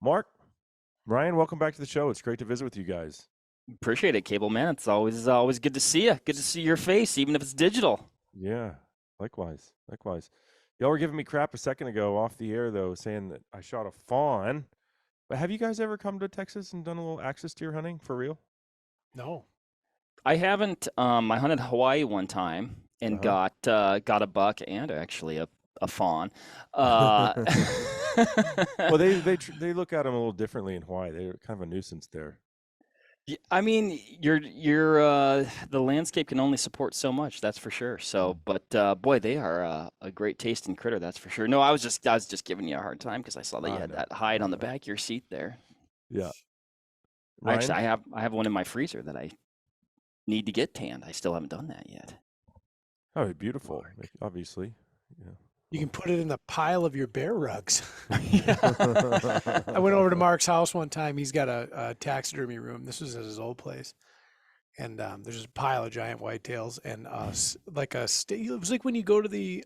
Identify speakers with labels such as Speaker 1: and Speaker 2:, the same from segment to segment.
Speaker 1: Mark, Ryan, welcome back to the show. It's great to visit with you guys.
Speaker 2: Appreciate it, Cable Man. It's always good to see you. Good to see your face, even if it's digital.
Speaker 1: Yeah, likewise, likewise. Y'all were giving me crap a second ago off the air, though, saying that I shot a fawn. But have you guys ever come to Texas and done a little axis deer hunting for real?
Speaker 3: No.
Speaker 2: I haven't. I hunted Hawaii one time and
Speaker 1: Uh
Speaker 2: got a buck and actually a fawn. Uh,
Speaker 1: Well, they look at them a little differently in Hawaii. They're kind of a nuisance there.
Speaker 2: I mean, the landscape can only support so much, that's for sure. So, but boy, they are a great tasting critter, that's for sure. No, I was just giving you a hard time because I saw that you
Speaker 1: I
Speaker 2: had
Speaker 1: know.
Speaker 2: that hide
Speaker 1: I
Speaker 2: on the
Speaker 1: know.
Speaker 2: back of your seat there.
Speaker 1: Yeah,
Speaker 2: Actually,
Speaker 1: Ryan.
Speaker 2: I have one in my freezer that I need to get tanned. I still haven't done that yet.
Speaker 1: Oh, beautiful. Obviously.
Speaker 3: You can put it in the pile of your bear rugs.
Speaker 2: Yeah.
Speaker 3: I went over to Mark's house one time. He's got a taxidermy room. This was at his old place. And there's just a pile of giant whitetails and it was like when you go to the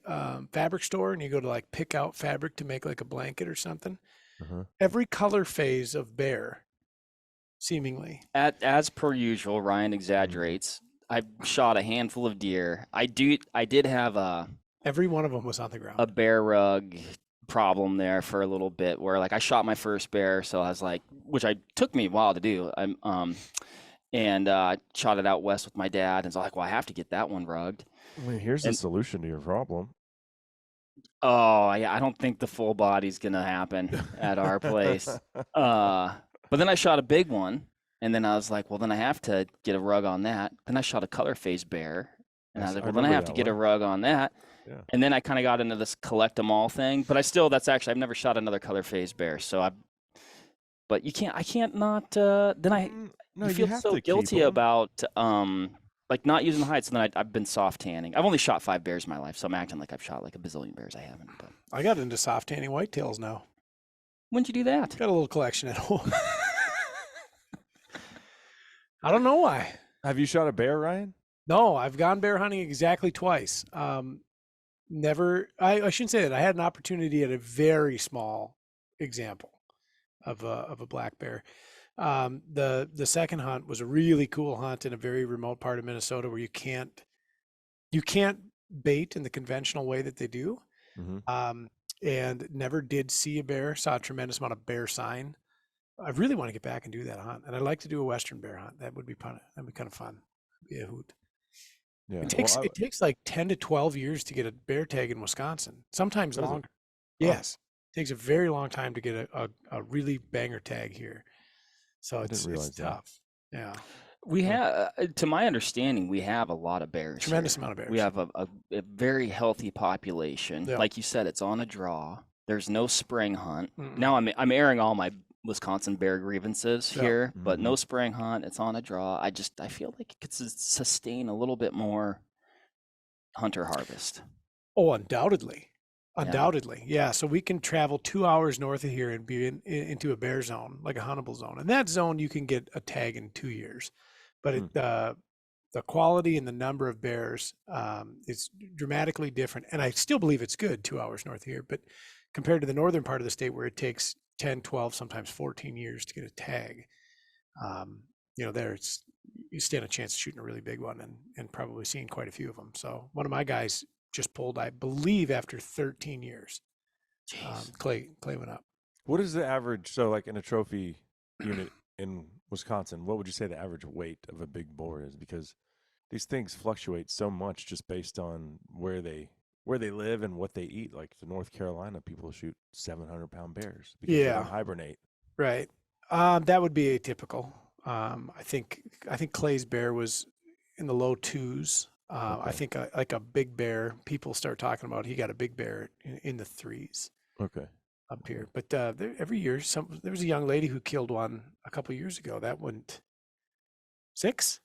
Speaker 3: fabric store and you go to like pick out fabric to make like a blanket or something.
Speaker 1: Uh-huh.
Speaker 3: Every color phase of bear, seemingly.
Speaker 2: As per usual, Ryan exaggerates. I shot a handful of deer. I did have
Speaker 3: Every one of them was on the
Speaker 2: a
Speaker 3: ground.
Speaker 2: bear rug problem there for a little bit where like I shot my first bear, so I was like, which I took me a while to do. And shot it out west with my dad, and so like, well, I have to get that one rugged.
Speaker 1: I mean, here's the
Speaker 2: And
Speaker 1: solution to your problem.
Speaker 2: oh yeah, I don't think the full body's gonna happen at our place. But then I shot a big one, and then I was like, well, then I have to get a rug on that. Then I shot a color phase bear, and I was
Speaker 1: Yes,
Speaker 2: like,
Speaker 1: I
Speaker 2: well, then I
Speaker 1: remember
Speaker 2: have to
Speaker 1: that
Speaker 2: get a
Speaker 1: one.
Speaker 2: rug on that.
Speaker 1: Yeah.
Speaker 2: And then I kind of got into this collect 'em all thing. But I've never shot another color phase bear. But I can't not.
Speaker 1: No,
Speaker 2: You
Speaker 1: you
Speaker 2: feel
Speaker 1: have
Speaker 2: so
Speaker 1: to keep
Speaker 2: guilty
Speaker 1: them.
Speaker 2: about like not using the hides. And then I've been soft tanning. I've only shot 5 bears in my life, so I'm acting like I've shot like a bazillion bears. I haven't. But
Speaker 3: I got into soft tanning whitetails now.
Speaker 2: when'd you do that?
Speaker 3: Got a little collection at home. I don't know why.
Speaker 1: Have you shot a bear, Ryan?
Speaker 3: No, I've gone bear hunting exactly twice. Never, I shouldn't say that. I had an opportunity at a very small example of a black bear. The second hunt was a really cool hunt in a very remote part of Minnesota where you can't bait in the conventional way that they do.
Speaker 1: Mm-hmm.
Speaker 3: And never did see a bear. Saw a tremendous amount of bear sign. I really want to get back and do that hunt, and I'd like to do a western bear hunt. That would be fun. That'd be kind of fun. Be a hoot.
Speaker 1: Yeah.
Speaker 3: It takes like 10 to 12 years to get a bear tag in Wisconsin, sometimes
Speaker 1: Does it?
Speaker 3: longer.
Speaker 1: Oh.
Speaker 3: Yes. It takes a very long time to get a really banger tag here. So
Speaker 1: I
Speaker 3: it's
Speaker 1: didn't realize that.
Speaker 3: tough. Yeah.
Speaker 2: We have, to my understanding, we have a lot of bears.
Speaker 3: Tremendous
Speaker 2: here.
Speaker 3: amount of bears.
Speaker 2: We have a very healthy population.
Speaker 3: Yeah.
Speaker 2: Like you said, it's on a draw. There's no spring hunt.
Speaker 3: Mm-mm.
Speaker 2: Now I'm airing all my Wisconsin bear grievances
Speaker 3: Yeah.
Speaker 2: here, but
Speaker 1: Mm-hmm.
Speaker 2: no spring hunt. It's on a draw. I feel like it could sustain a little bit more hunter harvest.
Speaker 3: Oh, undoubtedly.
Speaker 2: Yeah.
Speaker 3: Undoubtedly. Yeah. So we can travel 2 hours north of here and be into a bear zone, like a huntable zone. And that zone you can get a tag in 2 years. But the quality and the number of bears is dramatically different. And I still believe it's good 2 hours north of here. But compared to the northern part of the state where it takes 10, 12, sometimes 14 years to get a tag, there you stand a chance of shooting a really big one and probably seeing quite a few of them. So one of my guys just pulled, I believe, after 13 years. Clay went up.
Speaker 1: What is the average? So, like in a trophy unit in Wisconsin, what would you say the average weight of a big boar is? Because these things fluctuate so much just based on where they live and what they eat. Like the North Carolina people shoot 700-pound bears because they don't hibernate.
Speaker 3: Right. That would be atypical. I think Clay's bear was in the low twos.
Speaker 1: Okay.
Speaker 3: I think like a big bear, people start talking about he got a big bear in the threes
Speaker 1: Okay.
Speaker 3: up here. But every year, there was a young lady who killed one a couple years ago. That went 6.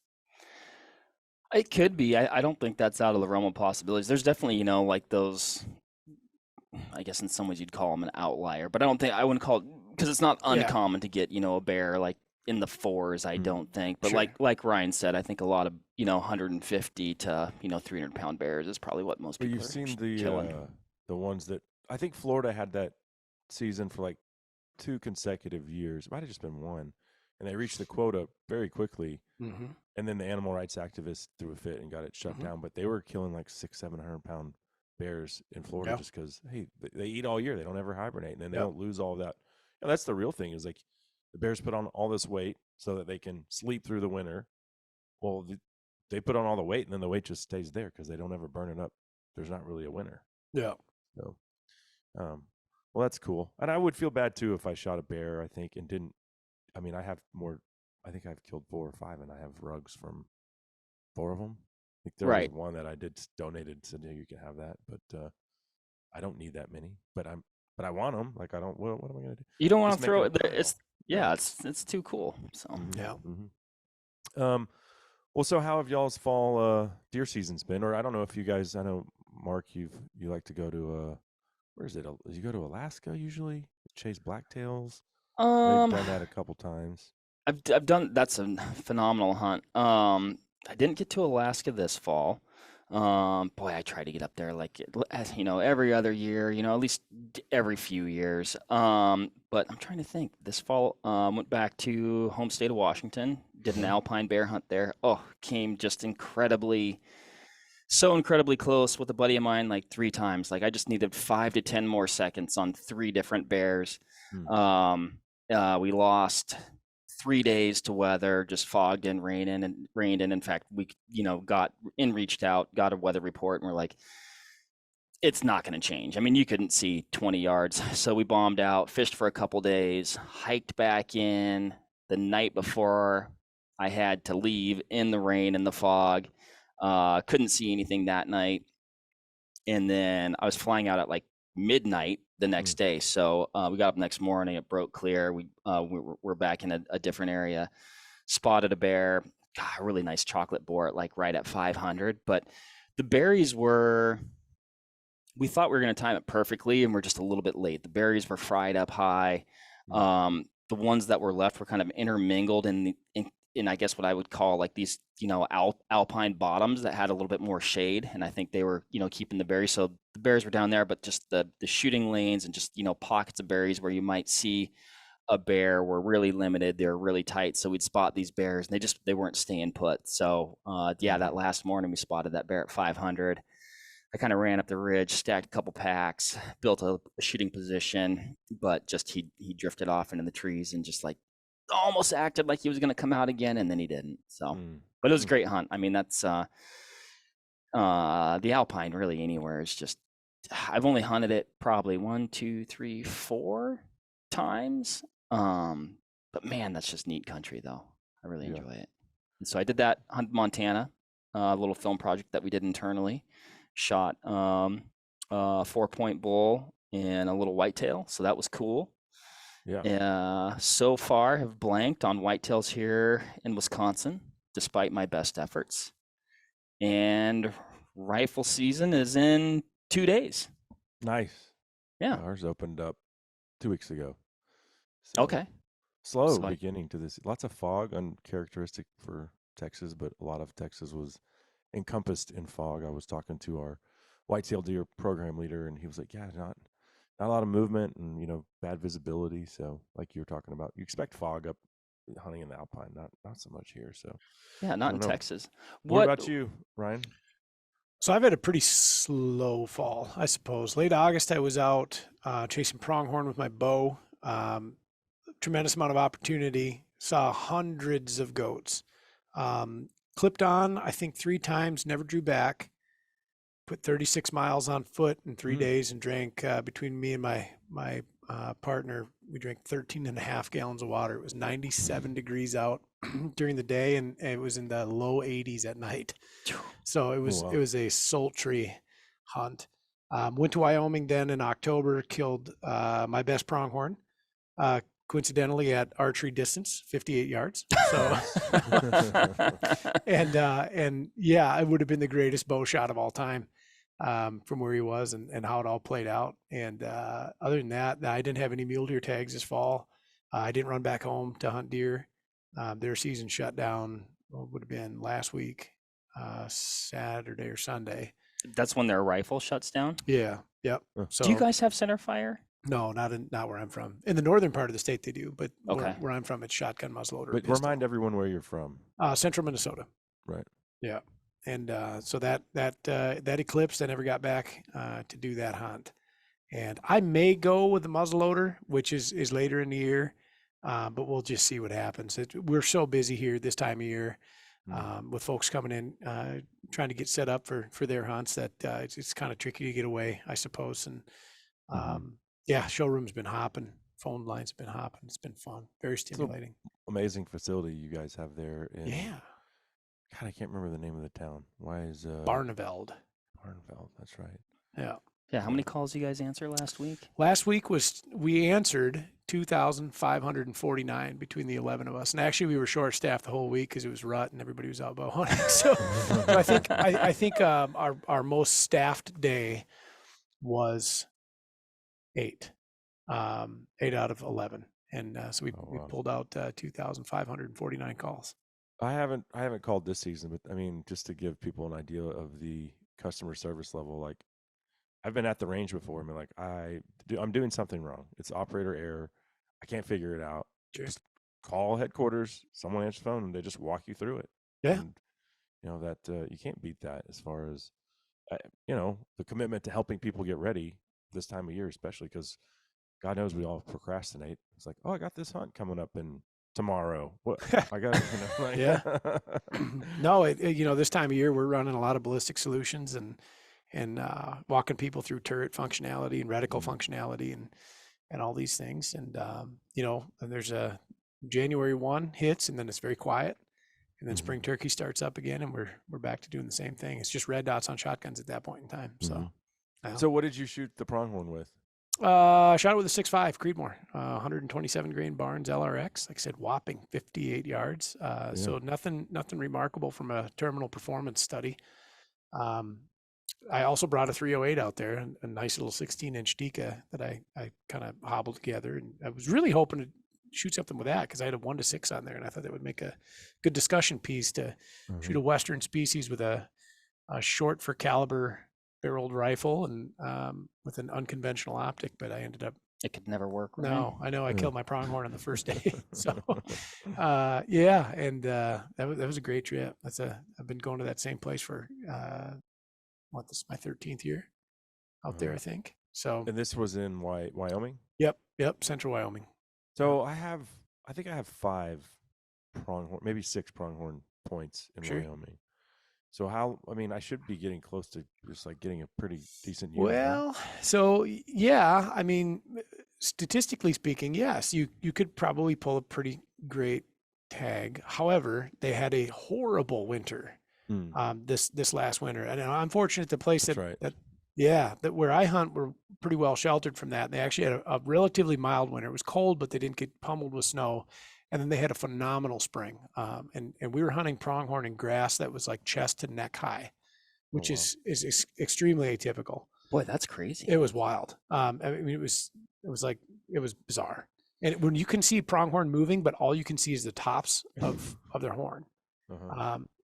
Speaker 2: It could be. I don't think that's out of the realm of possibilities. There's definitely, like those, I guess in some ways you'd call them an outlier, but I wouldn't call it, because it's not
Speaker 3: Yeah.
Speaker 2: uncommon to get, a bear like in the 4s, I don't think. But
Speaker 3: Sure.
Speaker 2: like Ryan said, I think a lot of, 150 to, 300-pound bears is probably what most
Speaker 1: But
Speaker 2: people
Speaker 1: you've
Speaker 2: are
Speaker 1: seen
Speaker 2: killing.
Speaker 1: the ones that I think Florida had that season for like 2 consecutive years. It might have just been one, and they reached the quota very quickly.
Speaker 3: Mm-hmm.
Speaker 1: And then the animal rights activists threw a fit and got it shut down. But they were killing like 600-700 pound bears in Florida just because they eat all year. They don't ever hibernate, and then they don't lose all of that. And that's the real thing is like the bears put on all this weight so that they can sleep through the winter. Well, they put on all the weight, and then the weight just stays there because they don't ever burn it up. There's not really a winter.
Speaker 3: Yeah.
Speaker 1: So, well, that's cool. And I would feel bad too if I shot a bear, I think, and didn't. I mean, I have more. I think I've killed 4 or 5, and I have rugs from 4 of them. I think there was one that I did donated, said, yeah, you can have that, but I don't need that many. But I want them. Like I don't. What am I gonna do?
Speaker 2: You don't want to throw it there. It's too cool. So
Speaker 3: Yeah.
Speaker 1: Well, so how have y'all's fall deer seasons been? Or I don't know if you guys. I know Mark, you like to go to where is it? You go to Alaska usually, chase blacktails. I've done that a couple times.
Speaker 2: I've done. That's a phenomenal hunt. I didn't get to Alaska this fall. Boy, I try to get up there like every other year. At least every few years. But I'm trying to think. This fall, went back to home state of Washington. Did an alpine bear hunt there. Oh, came just incredibly close with a buddy of mine like 3 times. Like I just needed 5 to 10 more seconds on 3 different bears. We lost 3 days to weather, just fogged and rained in. In fact, we reached out, got a weather report, and we're like, it's not going to change. I mean, you couldn't see 20 yards. So we bombed out, fished for a couple days, hiked back in the night before I had to leave in the rain and the fog. Couldn't see anything that night. And then I was flying out at like midnight the next day. So we got up next morning, it broke clear. We're back in a different area, spotted a bear, a really nice chocolate boar, like right at 500. But the berries we thought we were going to time it perfectly, and we're just a little bit late. The berries were fried up high. The ones that were left were kind of intermingled in I guess what I would call like these, alpine bottoms that had a little bit more shade. And I think they were, keeping the berries. So the berries were down there, but just the shooting lanes and just, pockets of berries where you might see a bear were really limited. They were really tight. So we'd spot these bears and they weren't staying put. So that last morning we spotted that bear at 500. I kind of ran up the ridge, stacked a couple packs, built a shooting position, but just he drifted off into the trees and just like almost acted like he was going to come out again, and then he didn't. So, but it was a great hunt. I mean, that's the alpine really anywhere is just. I've only hunted it probably 1, 2, 3, 4 times. But man, that's just neat country though. I really enjoy it. And so I did that hunt in Montana, a little film project that we did internally. Shot 4-point bull and a little whitetail, so that was cool. So far have blanked on whitetails here in Wisconsin, despite my best efforts. And rifle season is in 2 days.
Speaker 1: Nice.
Speaker 2: Yeah.
Speaker 1: Ours opened up 2 weeks ago. So
Speaker 2: okay.
Speaker 1: Slow beginning to this. Lots of fog, uncharacteristic for Texas, but a lot of Texas was encompassed in fog. I was talking to our whitetail deer program leader, and he was like, yeah, not a lot of movement and, bad visibility. So like you were talking about, you expect fog up hunting in the Alpine, not so much here. So
Speaker 2: yeah, not in Texas.
Speaker 1: What about you, Ryan?
Speaker 3: So I've had a pretty slow fall, I suppose. Late August, I was out chasing pronghorn with my bow. Tremendous amount of opportunity. Saw hundreds of goats. Clipped on, I think 3 times, never drew back. Put 36 miles on foot in 3 days and drank, between me and my partner, we drank 13.5 gallons of water. It was 97 degrees out during the day, and it was in the low 80s at night. So it was a sultry hunt. Went to Wyoming then in October, killed my best pronghorn, coincidentally at archery distance, 58 yards. So and yeah, it would have been the greatest bow shot of all time. From where he was and how it all played out. And other than that, I didn't have any mule deer tags this fall. I didn't run back home to hunt deer. Their season shut down, would have been last week, Saturday or Sunday.
Speaker 2: That's when their rifle shuts down?
Speaker 3: Yeah. Yep.
Speaker 2: So, do you guys have center fire?
Speaker 3: No, not where I'm from. In the northern part of the state they do, but
Speaker 2: Okay.
Speaker 3: where I'm from, it's shotgun muzzleloader.
Speaker 1: But
Speaker 3: pistol.
Speaker 1: remind everyone where you're from.
Speaker 3: Central Minnesota.
Speaker 1: Right.
Speaker 3: Yeah, and so that eclipsed. I never got back to do that hunt, and I may go with the muzzleloader, which is later in the year, but we'll just see what happens. We're so busy here this time of year. With folks coming in trying to get set up for their hunts that it's kind of tricky to get away, I suppose. And yeah, showroom's been hopping, phone lines have been hopping. It's been fun, very stimulating.
Speaker 1: Amazing facility you guys have there.
Speaker 3: Yeah.
Speaker 1: God, I can't remember the name of the town. Why is
Speaker 3: Barneveld?
Speaker 1: Barneveld, that's right.
Speaker 3: Yeah.
Speaker 2: Yeah. How many calls you guys answer last week?
Speaker 3: Last week we answered 2,549 between the 11 of us, and actually we were short staffed the whole week because it was rut and everybody was out bow hunting. So I think our most staffed day was 8 out of 11, and so we pulled out 2,549 calls.
Speaker 1: I haven't called this season, but I mean, just to give people an idea of the customer service level, like I've been at the range before and been like, I'm doing something wrong. It's operator error. I can't figure it out.
Speaker 3: Sure.
Speaker 1: Just call headquarters. Someone answers the phone and they just walk you through it.
Speaker 3: Yeah.
Speaker 1: And, that you can't beat that as far as, the commitment to helping people get ready this time of year, especially because God knows we all procrastinate. It's like, oh, I got this hunt coming up in tomorrow. What I got,
Speaker 3: Yeah. No, this time of year we're running a lot of ballistic solutions and walking people through turret functionality and reticle functionality and all these things. And and there's a January 1 hits and then it's very quiet. And then spring turkey starts up again and we're back to doing the same thing. It's just red dots on shotguns at that point in time. So
Speaker 1: So what did you shoot the pronghorn with?
Speaker 3: Shot it with a 6.5 Creedmoor, 127 grain Barnes LRX. Like I said, whopping 58 yards. So nothing remarkable from a terminal performance study. I also brought a 308 out there, a nice little 16-inch Deka that I kind of hobbled together, and I was really hoping to shoot something with that because I had a 1-6 on there, and I thought that would make a good discussion piece to shoot a Western species with a short for caliber barreled rifle and with an unconventional optic, but I ended up
Speaker 2: it could never work. Right?
Speaker 3: No, I know I killed my pronghorn on the first day. So and that was a great trip. I've been going to that same place for this is my 13th year out there, I think. So
Speaker 1: and this was in Wyoming?
Speaker 3: Yep, Central Wyoming.
Speaker 1: So I think I have 5 pronghorn, maybe 6 pronghorn points in Wyoming. So I should be getting close to just like getting a pretty decent unit.
Speaker 3: Well, so yeah, I mean, statistically speaking, yes, you could probably pull a pretty great tag. However, they had a horrible winter this last winter, and I'm fortunate the place that where I hunt were pretty well sheltered from that. And they actually had a relatively mild winter. It was cold, but they didn't get pummeled with snow. And then they had a phenomenal spring. And we were hunting pronghorn in grass that was like chest to neck high, which is extremely atypical.
Speaker 2: Boy, that's crazy.
Speaker 3: It was wild. I mean, it was bizarre. And when you can see pronghorn moving, but all you can see is the tops of their horn.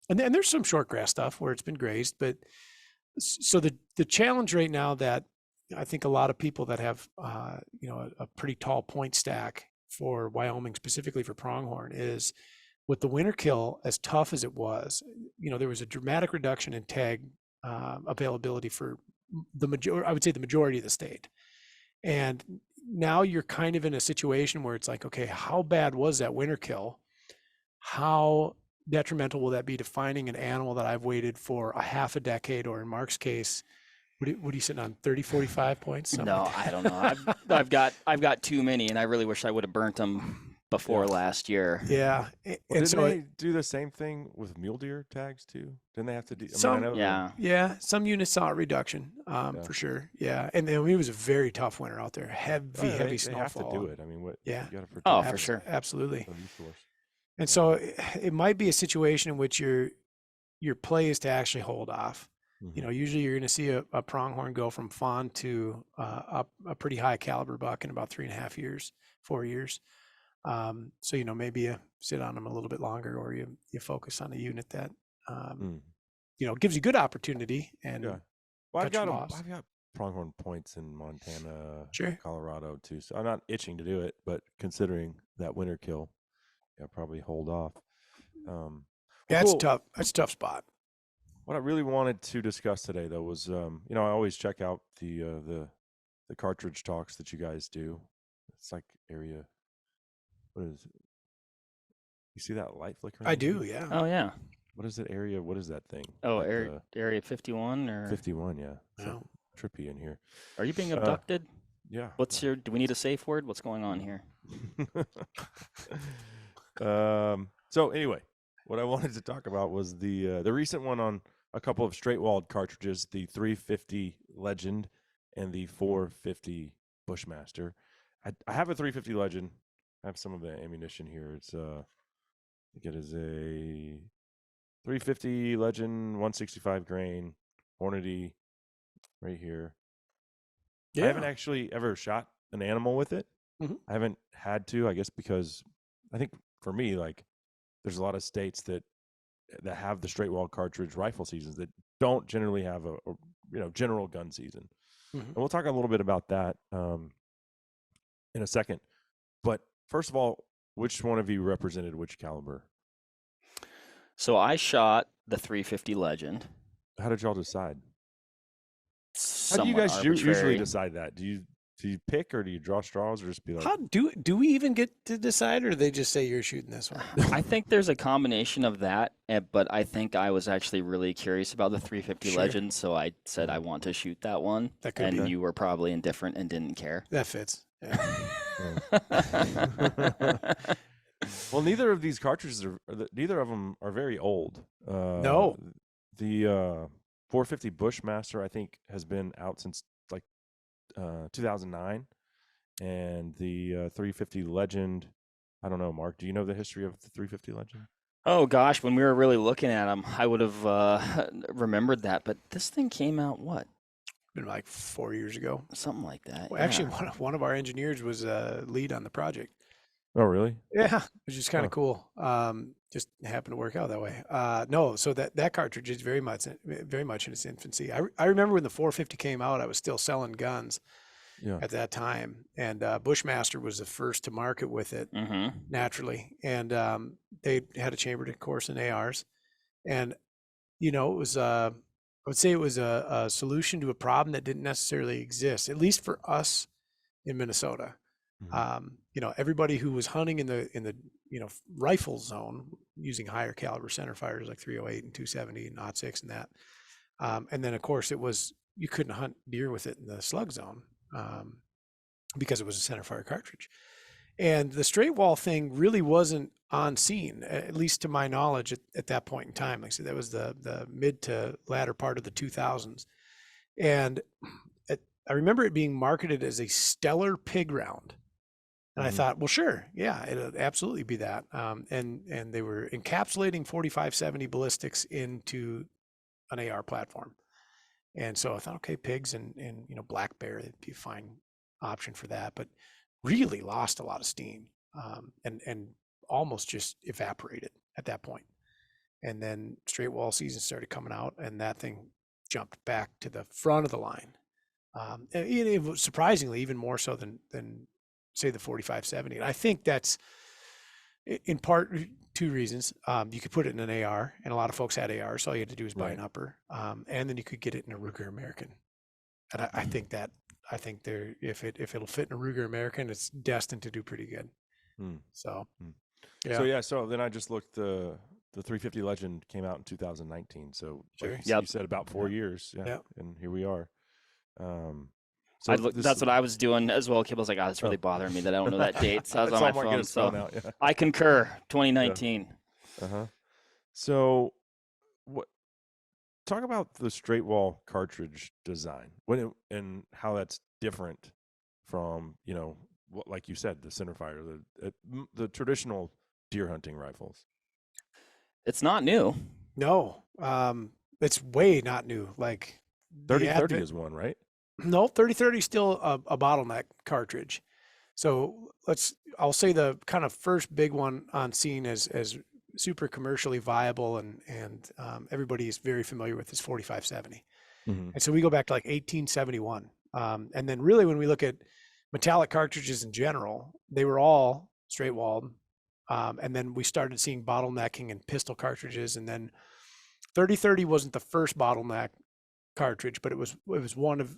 Speaker 3: And there's some short grass stuff where it's been grazed, but so the challenge right now that I think a lot of people that have a pretty tall point stack for Wyoming, specifically for pronghorn, is with the winter kill, as tough as it was, there was a dramatic reduction in tag availability for the majority of the state. And now you're kind of in a situation where it's like, okay, how bad was that winter kill? How detrimental will that be to finding an animal that I've waited for a half a decade, or in Mark's case, what are you sitting on, 30, 45 points?
Speaker 2: No, I don't know. I've got too many, and I really wish I would have burnt them before last year.
Speaker 3: Yeah.
Speaker 1: Didn't they do the same thing with mule deer tags too? Didn't they have to do
Speaker 3: some? Some units saw a reduction for sure. Yeah, and it was a very tough winter out there. Heavy snowfall.
Speaker 1: They have to do it. I mean, what?
Speaker 3: Yeah.
Speaker 1: You gotta protect
Speaker 2: for sure,
Speaker 3: absolutely. And so it might be a situation in which your play is to actually hold off. Usually you're going to see a pronghorn go from fawn to a pretty high caliber buck in about 3.5 years, 4 years. So maybe you sit on them a little bit longer, or you focus on a unit that gives you good opportunity. And
Speaker 1: I've got pronghorn points in Montana,
Speaker 3: Sure.
Speaker 1: Colorado too. So I'm not itching to do it, but considering that winter kill, I'll probably hold off.
Speaker 3: That's
Speaker 1: cool.
Speaker 3: tough. That's a tough spot.
Speaker 1: What I really wanted to discuss today, though, was I always check out the Cartridge Talks that you guys do. It's like area. What is it? You see that light flickering?
Speaker 3: I do, yeah.
Speaker 2: Oh yeah.
Speaker 1: What is it? Area? What is that thing?
Speaker 2: Oh,
Speaker 1: Like
Speaker 2: area 51 or
Speaker 1: 51. Yeah. It's
Speaker 3: No.
Speaker 1: trippy in here.
Speaker 2: Are you being abducted?
Speaker 1: Yeah.
Speaker 2: Do we need a safe word? What's going on here?
Speaker 1: So anyway, what I wanted to talk about was the recent one on a couple of straight-walled cartridges, the 350 Legend and the 450 Bushmaster. I have a 350 Legend. I have some of the ammunition here. It's I think it is a 350 Legend, 165 grain, Hornady, right here.
Speaker 3: Yeah.
Speaker 1: I haven't actually ever shot an animal with it.
Speaker 3: Mhm.
Speaker 1: I haven't had to, I guess, because I think for me, like, there's a lot of states that have the straight wall cartridge rifle seasons that don't generally have a general gun season.
Speaker 3: Mhm.
Speaker 1: And we'll talk a little bit about that in a second. But first of all, which one of you represented which caliber?
Speaker 2: So I shot the 350 Legend.
Speaker 1: How did y'all decide? How do
Speaker 2: Somewhat
Speaker 1: you guys usually
Speaker 2: arbitrary.
Speaker 1: decide that? Do you pick, or do you draw straws, or just be like,
Speaker 3: How do we even get to decide, or do they just say you're shooting this one?
Speaker 2: I think there's a combination of that, but I think I was actually really curious about the 350
Speaker 3: Sure.
Speaker 2: Legend, so I said I want to shoot that one.
Speaker 3: That could
Speaker 2: and
Speaker 3: be.
Speaker 2: you were probably indifferent and didn't care.
Speaker 3: That fits. Yeah.
Speaker 1: well, neither of these cartridges neither of them are very old.
Speaker 3: No.
Speaker 1: The 450 Bushmaster, I think, has been out since like 2009, and the 350 Legend, I don't know, Mark, do you know the history of the 350 Legend?
Speaker 2: Oh gosh, when we were really looking at them, I would have remembered that. But this thing came out what?
Speaker 3: Been like 4 years ago.
Speaker 2: Something like that.
Speaker 3: Well,
Speaker 2: yeah.
Speaker 3: actually, one of our engineers was lead on the project.
Speaker 1: Oh, really?
Speaker 3: Yeah, which is kind of
Speaker 1: Huh.
Speaker 3: cool. Just happened to work out that way. No, so that cartridge is very much in its infancy. I remember when the 450 came out, I was still selling guns
Speaker 1: Yeah.
Speaker 3: at that time, and Bushmaster was the first to market with it
Speaker 2: Mm-hmm.
Speaker 3: naturally, and they had a chambered course in ARs, and it was I would say it was a solution to a problem that didn't necessarily exist, at least for us in Minnesota.
Speaker 1: Mhm.
Speaker 3: Everybody who was hunting in the rifle zone using higher caliber center fires like 308 and 270 and 06 and that, and then of course you couldn't hunt deer with it in the slug zone because it was a center fire cartridge, and the straight wall thing really wasn't on scene, at least to my knowledge at that point in time. Like I said, that was the mid to latter part of the 2000s, and I remember it being marketed as a stellar pig round. And I
Speaker 1: Mhm.
Speaker 3: thought, well, sure, yeah, it'll absolutely be that. And they were encapsulating 4570 ballistics into an AR platform. And so I thought, okay, pigs and black bear, it'd be a fine option for that, but really lost a lot of steam, and almost just evaporated at that point. And then straight wall season started coming out, and that thing jumped back to the front of the line. And it was surprisingly even more so than say the 4570. And I think that's in part two reasons. You could put it in an AR, and a lot of folks had ARs, so all you had to do was buy an upper, and then you could get it in a Ruger American. And I think there, if it'll fit in a Ruger American, it's destined to do pretty good. So
Speaker 1: So then I just looked, the 350 Legend came out in 2019, so
Speaker 3: Sure.
Speaker 1: like
Speaker 2: Yep.
Speaker 1: you said, about 4 years. Yeah.
Speaker 3: Yep.
Speaker 1: And here we are.
Speaker 2: That's what I was doing as well. Kip was like, it's really bothering me that I don't know that date. So I was on my phone. So
Speaker 1: yeah.
Speaker 2: I concur. 2019.
Speaker 1: So talk about the straight wall cartridge design and how that's different from, what, like you said, the centerfire, the traditional deer hunting rifles.
Speaker 2: It's not new.
Speaker 3: no, it's way not new. Like
Speaker 1: 3030 is one, right?
Speaker 3: No, 3030 is still a bottleneck cartridge. So I'll say the kind of first big one on scene as super commercially viable and everybody is very familiar with is 4570.
Speaker 1: Mm-hmm.
Speaker 3: And so we go back to like 1871. And then really when we look at metallic cartridges in general, they were all straight walled. And then we started seeing bottlenecking in pistol cartridges. And then 3030 wasn't the first bottleneck cartridge, but it was one of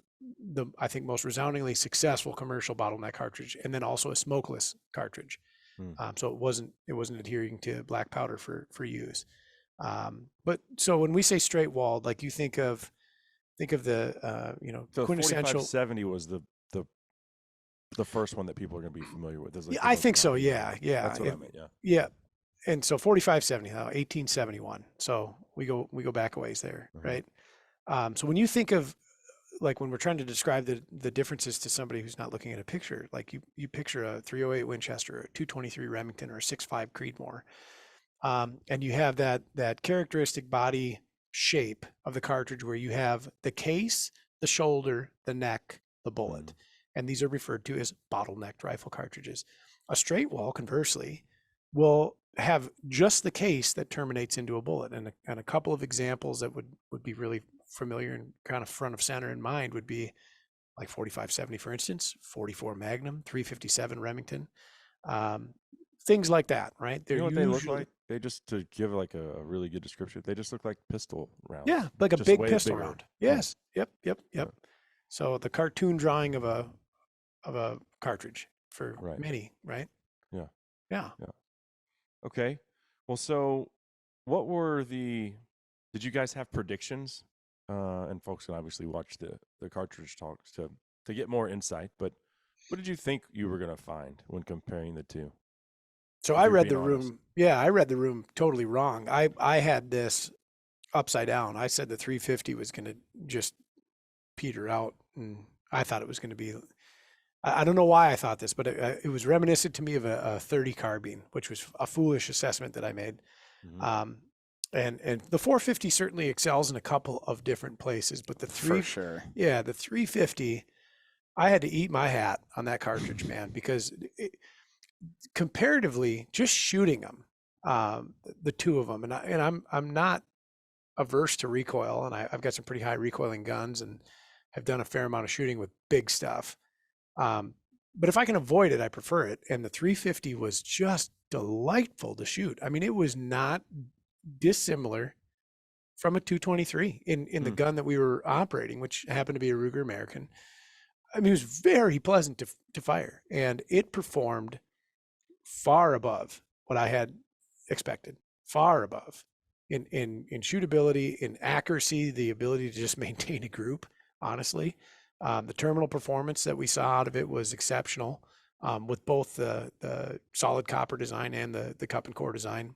Speaker 3: the, I think, most resoundingly successful commercial bottleneck cartridge, and then also a smokeless cartridge. So it wasn't adhering to black powder for use. But so when we say straight walled, like you think of the
Speaker 1: So
Speaker 3: quintessential
Speaker 1: 4570 was the first one that people are going to be familiar with. Like
Speaker 3: yeah, I think so. Yeah.
Speaker 1: That's what I meant. Yeah.
Speaker 3: Yeah. And so 4570, 1871. So we go back a ways there, right? So when you think of, like, when we're trying to describe the differences to somebody who's not looking at a picture, like you picture a 308 Winchester, a 223 Remington, or a 6.5 Creedmoor, and you have that characteristic body shape of the cartridge where you have the case, the shoulder, the neck, the bullet, and these are referred to as bottlenecked rifle cartridges. A straight wall, conversely, will have just the case that terminates into a bullet, and a couple of examples that would be really familiar and kind of front of center in mind would be like 4570, for instance, 44 Magnum, 357 Remington, things like that, right?
Speaker 1: You know what they look like? They just, to give like a really good description, they just look like pistol rounds.
Speaker 3: Yeah, like a
Speaker 1: just
Speaker 3: big
Speaker 1: way
Speaker 3: pistol
Speaker 1: bigger.
Speaker 3: round. Yes. Yep.
Speaker 1: Yeah.
Speaker 3: So the cartoon drawing of a cartridge for
Speaker 1: Right.
Speaker 3: mini, right?
Speaker 1: Yeah. Okay. Well, so what were did you guys have predictions? And folks can obviously watch the Cartridge Talks to get more insight, but what did you think you were going to find when comparing the two?
Speaker 3: So
Speaker 1: If
Speaker 3: I
Speaker 1: you're
Speaker 3: read
Speaker 1: being
Speaker 3: the
Speaker 1: honest.
Speaker 3: room. Yeah, I read the room totally wrong. I had this upside down. I said the 350 was going to just peter out, and I thought it was going to be. I don't know why I thought this, but it was reminiscent to me of a 30 carbine, which was a foolish assessment that I made. And the 450 certainly excels in a couple of different places, but the
Speaker 2: For sure.
Speaker 3: the 350, I had to eat my hat on that cartridge, man, because comparatively, just shooting them, the two of them, and I'm not averse to recoil, and I've got some pretty high recoiling guns, and have done a fair amount of shooting with big stuff. But if I can avoid it, I prefer it. And the 350 was just delightful to shoot. I mean, it was not dissimilar from a 223 in the gun that we were operating, which happened to be a Ruger American. I mean, it was very pleasant to fire, and it performed far above what I had expected, far above in shootability, in accuracy, the ability to just maintain a group, honestly. The terminal performance that we saw out of it was exceptional, with both the solid copper design and the cup and core design.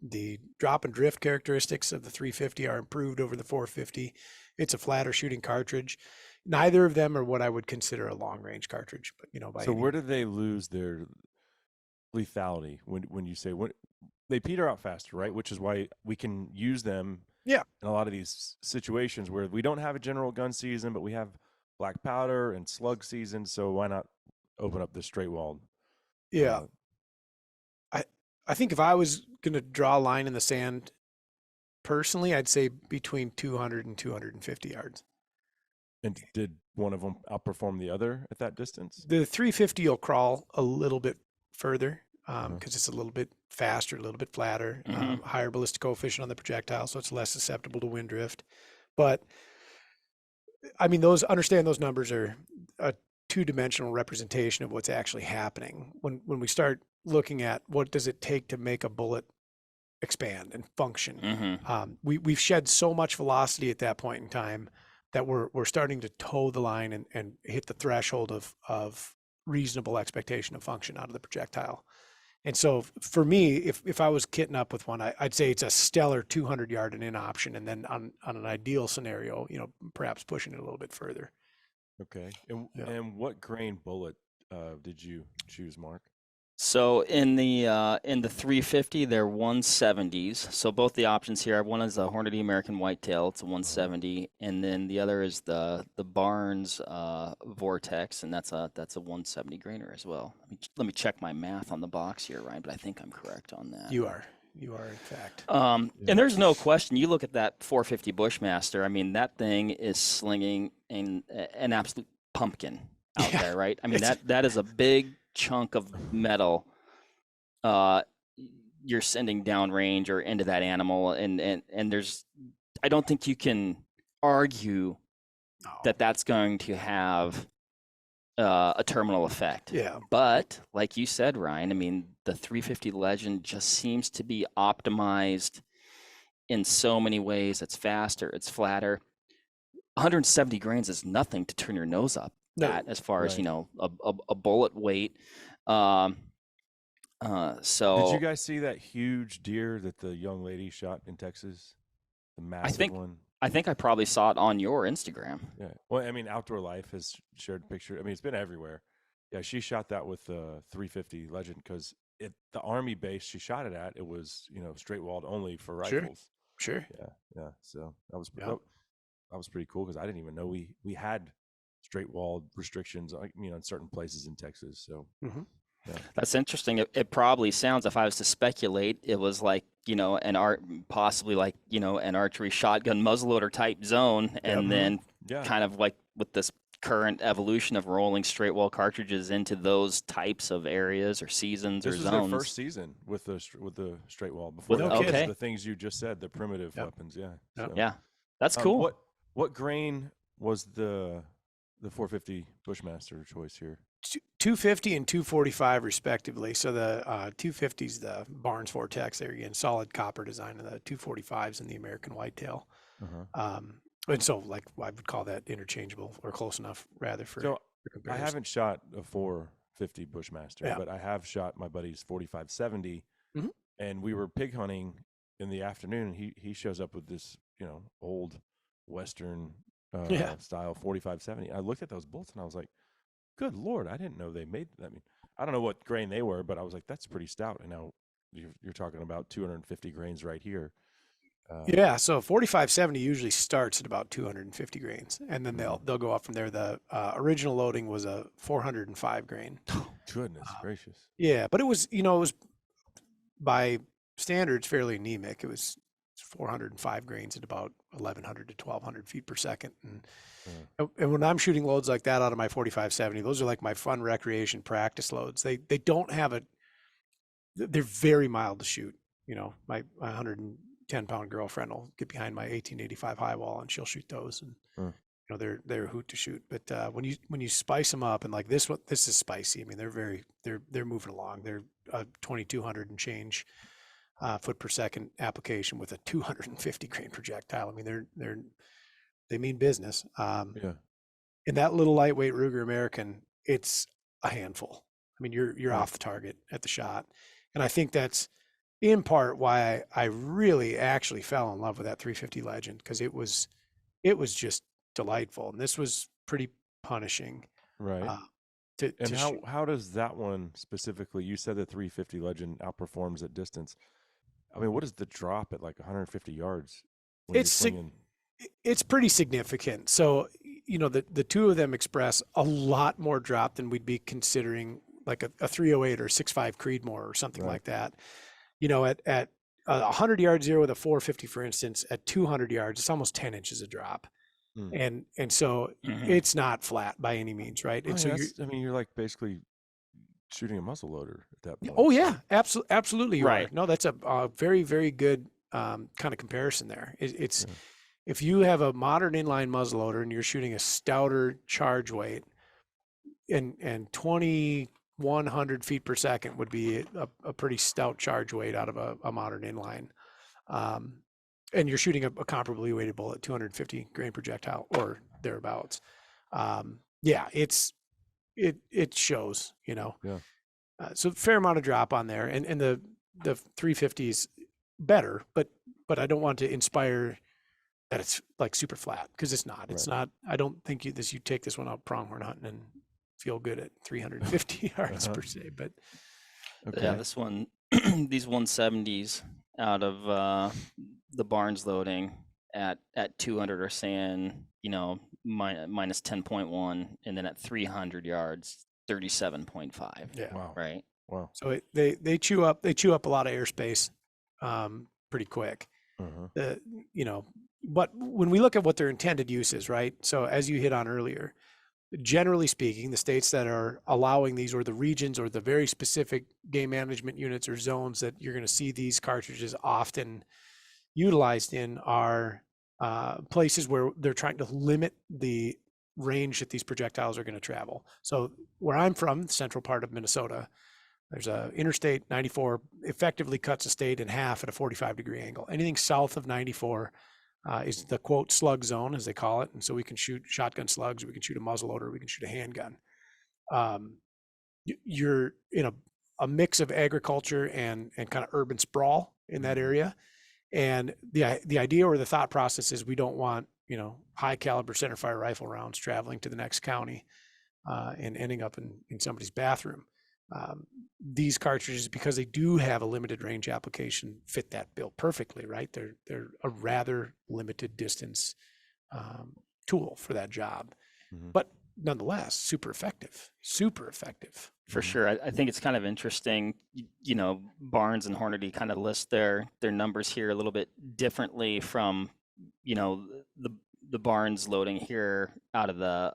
Speaker 3: The drop and drift characteristics of the 350 are improved over the 450. It's a flatter shooting cartridge. Neither of them are what I would consider a long range cartridge, but
Speaker 1: So where do they lose their lethality when you say when they peter out faster, right? Which is why we can use them in a lot of these situations where we don't have a general gun season, but we have black powder and slug season. So why not open up the straight walled?
Speaker 3: Yeah. I think if I was going to draw a line in the sand personally, I'd say between 200 and 250 yards.
Speaker 1: And did one of them outperform the other at that distance?
Speaker 3: The 350 will crawl a little bit further because it's a little bit faster, a little bit flatter, higher ballistic coefficient on the projectile, so it's less susceptible to wind drift. But I mean, understand those numbers are a two-dimensional representation of what's actually happening. When we start looking at what does it take to make a bullet expand and function, we've shed so much velocity at that point in time that we're starting to toe the line and hit the threshold of reasonable expectation of function out of the projectile. And so for me, if I was kitting up with one, I'd say it's a stellar 200-yard and in option, and then on an ideal scenario, perhaps pushing it a little bit further.
Speaker 1: Okay. And what grain bullet did you choose, Mark?
Speaker 2: So in the 350, they're 170s. So both the options here, one is a Hornady American Whitetail, it's a 170, and then the other is the Barnes Vortex, and that's a 170 grainer as well. Let me check my math on the box here, Ryan, but I think I'm correct on that.
Speaker 3: You are. You are, in fact.
Speaker 2: And there's no question. You look at that 450 Bushmaster. I mean, that thing is slinging an absolute pumpkin out there, right? I mean, that is a big chunk of metal. You're sending downrange or into that animal, and there's, I don't think you can argue that that's going to have a terminal effect.
Speaker 3: Yeah.
Speaker 2: But like you said, Ryan, I mean, the 350 Legend just seems to be optimized in so many ways. It's faster, it's flatter. 170 grains is nothing to turn your nose up at as far as, you know, a bullet weight. So
Speaker 1: did you guys see that huge deer that the young lady shot in Texas? The massive one.
Speaker 2: I think I probably saw it on your Instagram.
Speaker 1: Yeah. Well, I mean, Outdoor Life has shared a picture. I mean, it's been everywhere. Yeah, she shot that with the 350 Legend because the Army base she shot it at, it was, you know, straight walled only for rifles.
Speaker 3: Sure.
Speaker 1: Yeah. So that was pretty cool because I didn't even know we had straight walled restrictions, you know, in certain places in Texas. So.
Speaker 3: Mm-hmm.
Speaker 1: Yeah.
Speaker 2: That's interesting. It probably sounds, if I was to speculate, it was like, you know, possibly like, you know, an archery shotgun muzzleloader type zone, and then kind of like with this current evolution of rolling straight wall cartridges into those types of areas or seasons or zones.
Speaker 1: This was their first season with the straight wall. Before the things you just said, the primitive weapons. Yeah. So.
Speaker 2: Yeah, that's cool.
Speaker 1: What grain was the 450 Bushmaster choice here?
Speaker 3: 250 and 245 respectively. So the 250s, the Barnes Vortex, there again, solid copper design, and the 245s in the American whitetail. And so, like, I would call that interchangeable or close enough, rather, for.
Speaker 1: So I haven't shot a 450 Bushmaster, but I have shot my buddy's 4570, and we were pig hunting in the afternoon. And he shows up with this, you know, old Western style 4570. I looked at those bullets and I was like, good Lord, I didn't know they made that. I mean, I don't know what grain they were, but I was like, that's pretty stout. And now you're talking about 250 grains right here.
Speaker 3: So 4570 usually starts at about 250 grains, and then they'll go up from there. The original loading was a 405 grain.
Speaker 1: Goodness gracious.
Speaker 3: Yeah, but it was, you know, it was by standards fairly anemic. It was 405 grains at about 1,100 to 1,200 feet per second. And when I'm shooting loads like that out of my 4570, those are like my fun recreation practice loads. They don't have they're very mild to shoot. You know, my 110-pound girlfriend will get behind my 1885 high wall and she'll shoot those. And, you know, they're a hoot to shoot. But when you spice them up, and like this is spicy. I mean, they're moving along. They're 2,200 and change foot per second application with a 250 grain projectile. I mean, they mean business. In that little lightweight Ruger American, it's a handful. I mean, you're off the target at the shot, and I think that's in part why I really actually fell in love with that 350 Legend, because it was just delightful, and this was pretty punishing.
Speaker 1: Right. How does that one specifically? You said the 350 Legend outperforms at distance. I mean, what is the drop at like 150 yards?
Speaker 3: It's pretty significant. So, you know, the two of them express a lot more drop than we'd be considering, like a 308 or 6.5 Creedmoor or something like that. You know, at 100 yards zero with a 450, for instance, at 200 yards, it's almost 10 inches of drop. And so it's not flat by any means, right? And so
Speaker 1: you're like basically shooting a muzzle loader at that point.
Speaker 3: Oh yeah, absolutely.
Speaker 2: Right.
Speaker 3: No, that's a very, very good kind of comparison there. It's if you have a modern inline muzzleloader and you're shooting a stouter charge weight, and 2,100 feet per second would be a pretty stout charge weight out of a modern inline, and you're shooting a comparably weighted bullet, 250 grain projectile or thereabouts. It shows, you know. So fair amount of drop on there, and the 350 is better, but I don't want to inspire that it's like super flat, because it's not. It's not. I don't think you take this one out pronghorn hunting and feel good at 350 yards per se. But
Speaker 2: yeah, this one, these 170s out of the Barnes loading at 200 are saying, you know, minus 10.1, and then at 300 yards, 37.5.
Speaker 3: Yeah.
Speaker 1: Wow.
Speaker 2: Right.
Speaker 1: Wow.
Speaker 3: So they chew up a lot of airspace. pretty quick.
Speaker 1: Uh-huh.
Speaker 3: But when we look at what their intended use is, right? So as you hit on earlier, generally speaking, the states that are allowing these, or the regions, or the very specific game management units or zones that you're going to see these cartridges often utilized in, are places where they're trying to limit the range that these projectiles are going to travel. So where I'm from, the central part of Minnesota, there's a Interstate 94 effectively cuts a state in half at a 45-degree angle. Anything south of 94 is the quote slug zone, as they call it. And so we can shoot shotgun slugs, we can shoot a muzzleloader, we can shoot a handgun. You're in a mix of agriculture and kind of urban sprawl in that area. And the idea or the thought process is we don't want, high caliber centerfire rifle rounds traveling to the next county and ending up in somebody's bathroom. These cartridges, because they do have a limited range application, fit that bill perfectly, right? They're a rather limited distance tool for that job, but nonetheless, super effective.
Speaker 2: For sure. I think it's kind of interesting, Barnes and Hornady kind of list their numbers here a little bit differently from, the Barnes loading here out of the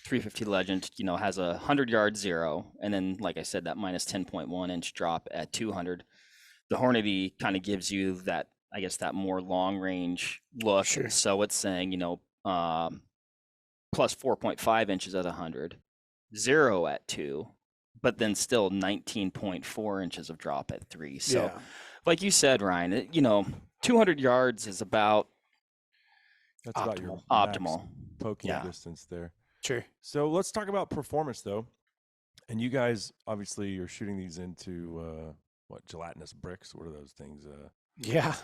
Speaker 2: 350 Legend, has a 100-yard zero, and then, like I said, that minus 10.1 inch drop at 200. The Hornady kind of gives you that, I guess, that more long range look.
Speaker 3: Sure.
Speaker 2: So it's saying, plus 4.5 inches at 100, 0 at 2, but then still 19.4 inches of drop at 3. So, like you said, Ryan, 200 yards is about
Speaker 1: that's
Speaker 3: optimal.
Speaker 1: About your
Speaker 2: Optimal
Speaker 1: poking distance there.
Speaker 3: Sure.
Speaker 1: So let's talk about performance, though. And you guys, obviously, you're shooting these into gelatinous bricks. What are those things?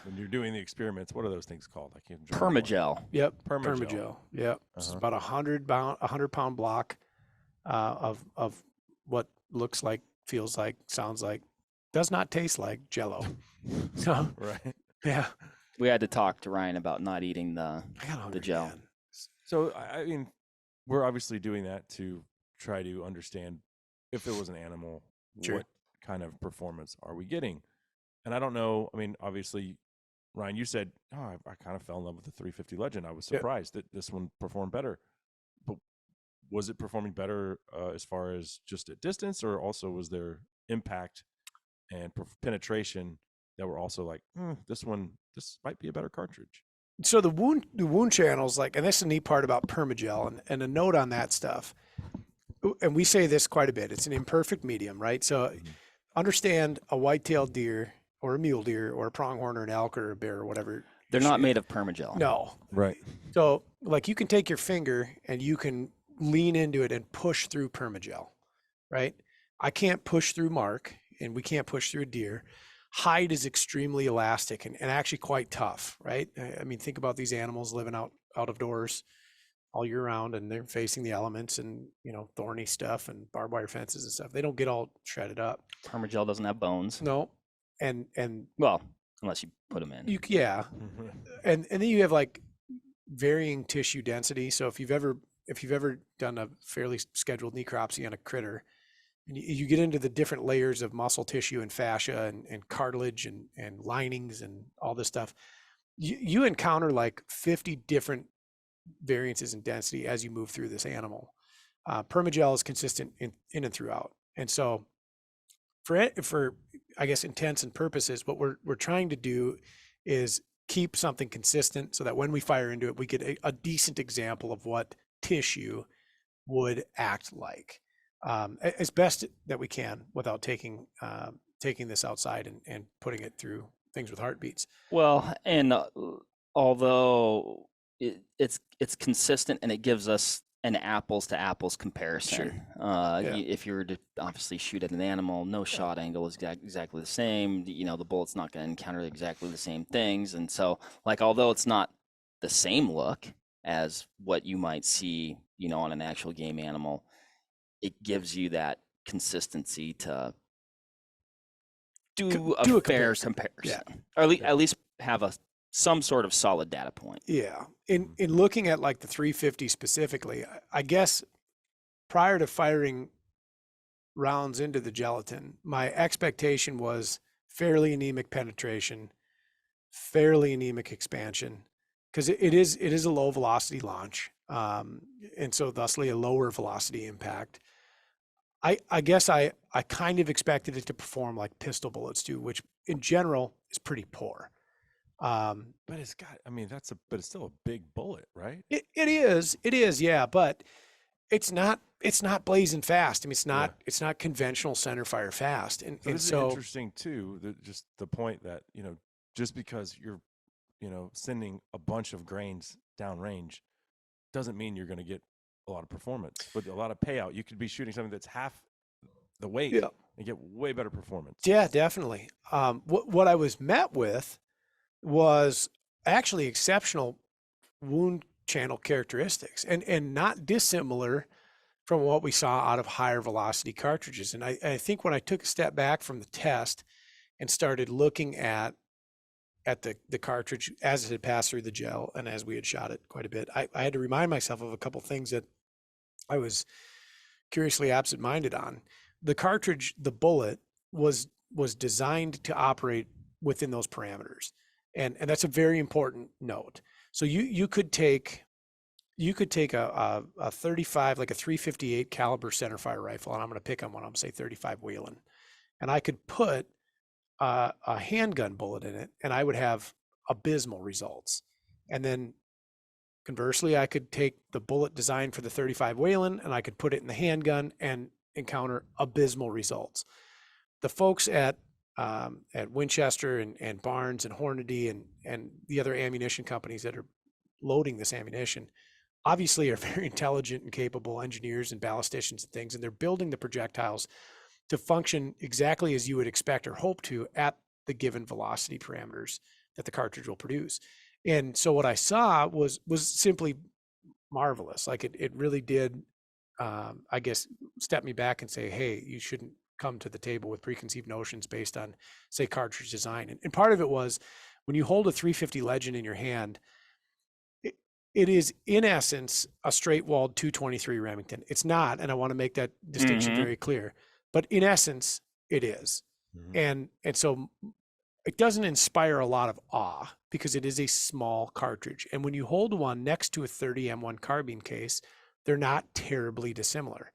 Speaker 1: When you're doing the experiments, what are those things called? I can't.
Speaker 2: Permagel.
Speaker 3: Yep. Permagel. Yep. It's about 100-pound block of what looks like, feels like, sounds like, does not taste like Jell-O. So
Speaker 1: right.
Speaker 3: Yeah.
Speaker 2: We had to talk to Ryan about not eating the gel.
Speaker 3: Man.
Speaker 1: So I mean, we're obviously doing that to try to understand if it was an animal, what kind of performance are we getting? And I don't know. I mean, obviously, Ryan, you said, I kind of fell in love with the 350 Legend. I was surprised that this one performed better. But was it performing better as far as just at distance, or also was there impact and penetration that were also like, this might be a better cartridge?
Speaker 3: So the wound channels, and that's the neat part about Permagel, and a note on that stuff. And we say this quite a bit. It's an imperfect medium, right? So understand a white-tailed deer or a mule deer or a pronghorn or an elk or a bear or whatever.
Speaker 2: They're not made of Permagel.
Speaker 3: No.
Speaker 1: Right.
Speaker 3: So you can take your finger and you can lean into it and push through Permagel, right? I can't push through mark, and we can't push through a deer. Hide is extremely elastic and actually quite tough, right? I mean, think about these animals living out of doors all year round, and they're facing the elements and, thorny stuff and barbed wire fences and stuff. They don't get all shredded up.
Speaker 2: Permagel doesn't have bones.
Speaker 3: No. And
Speaker 2: well, unless you put them in.
Speaker 3: And then you have varying tissue density. So if you've ever done a fairly scheduled necropsy on a critter, and you get into the different layers of muscle tissue and fascia and cartilage and linings and all this stuff, you encounter 50 different variances in density as you move through this animal. Permagel is consistent in and throughout. And so for I guess intents and purposes, what we're trying to do is keep something consistent so that when we fire into it, we get a decent example of what tissue would act like. As best that we can without taking this outside and putting it through things with heartbeats.
Speaker 2: Well, and although it's consistent and it gives us an apples to apples comparison. If you were to obviously shoot at an animal, no shot angle is exactly the same. The bullet's not going to encounter exactly the same things, and so although it's not the same look as what you might see, on an actual game animal, it gives you that consistency to do a fair comparison, or at least have some sort of solid data point.
Speaker 3: Yeah. In looking at the 350 specifically, I guess prior to firing rounds into the gelatin, my expectation was fairly anemic penetration, fairly anemic expansion, because it is a low velocity launch, and so thusly a lower velocity impact. I guess I kind of expected it to perform like pistol bullets do, which in general is pretty poor.
Speaker 1: But it's got, I mean, but it's still a big bullet, right?
Speaker 3: It is, yeah, but it's not blazing fast. I mean, it's not conventional center fire fast, and
Speaker 1: So this is
Speaker 3: so
Speaker 1: interesting too. Just the point that just because you're sending a bunch of grains downrange doesn't mean you're going to get a lot of performance, but a lot of payout. You could be shooting something that's half the weight
Speaker 3: yeah,
Speaker 1: and get way better performance.
Speaker 3: yeah, definitely. What I was met with was actually exceptional wound channel characteristics, and not dissimilar from what we saw out of higher velocity cartridges. And I think when I took a step back from the test and started looking at the cartridge as it had passed through the gel and as we had shot it quite a bit, I had to remind myself of a couple things that I was curiously absent-minded on. The cartridge, the bullet, was designed to operate within those parameters, and that's a very important note. So you could take a 35, like a 358 caliber centerfire rifle, and I'm going to pick on one. I'm going to say 35 Whelen, and I could put a handgun bullet in it, and I would have abysmal results. And then conversely, I could take the bullet designed for the 35 Whelen, and I could put it in the handgun and encounter abysmal results. The folks at Winchester and Barnes and Hornady and the other ammunition companies that are loading this ammunition obviously are very intelligent and capable engineers and ballisticians and things, and they're building the projectiles to function exactly as you would expect or hope to at the given velocity parameters that the cartridge will produce. And so what I saw was simply marvelous. Like it really did, I guess, step me back and say, hey, you shouldn't come to the table with preconceived notions based on, say, cartridge design. And part of it was when you hold a 350 Legend in your hand, it is in essence a straight walled 223 Remington. It's not, and I want to make that distinction very clear, but in essence it is. And so it doesn't inspire a lot of awe because it is a small cartridge. And when you hold one next to a 30 M1 carbine case, they're not terribly dissimilar.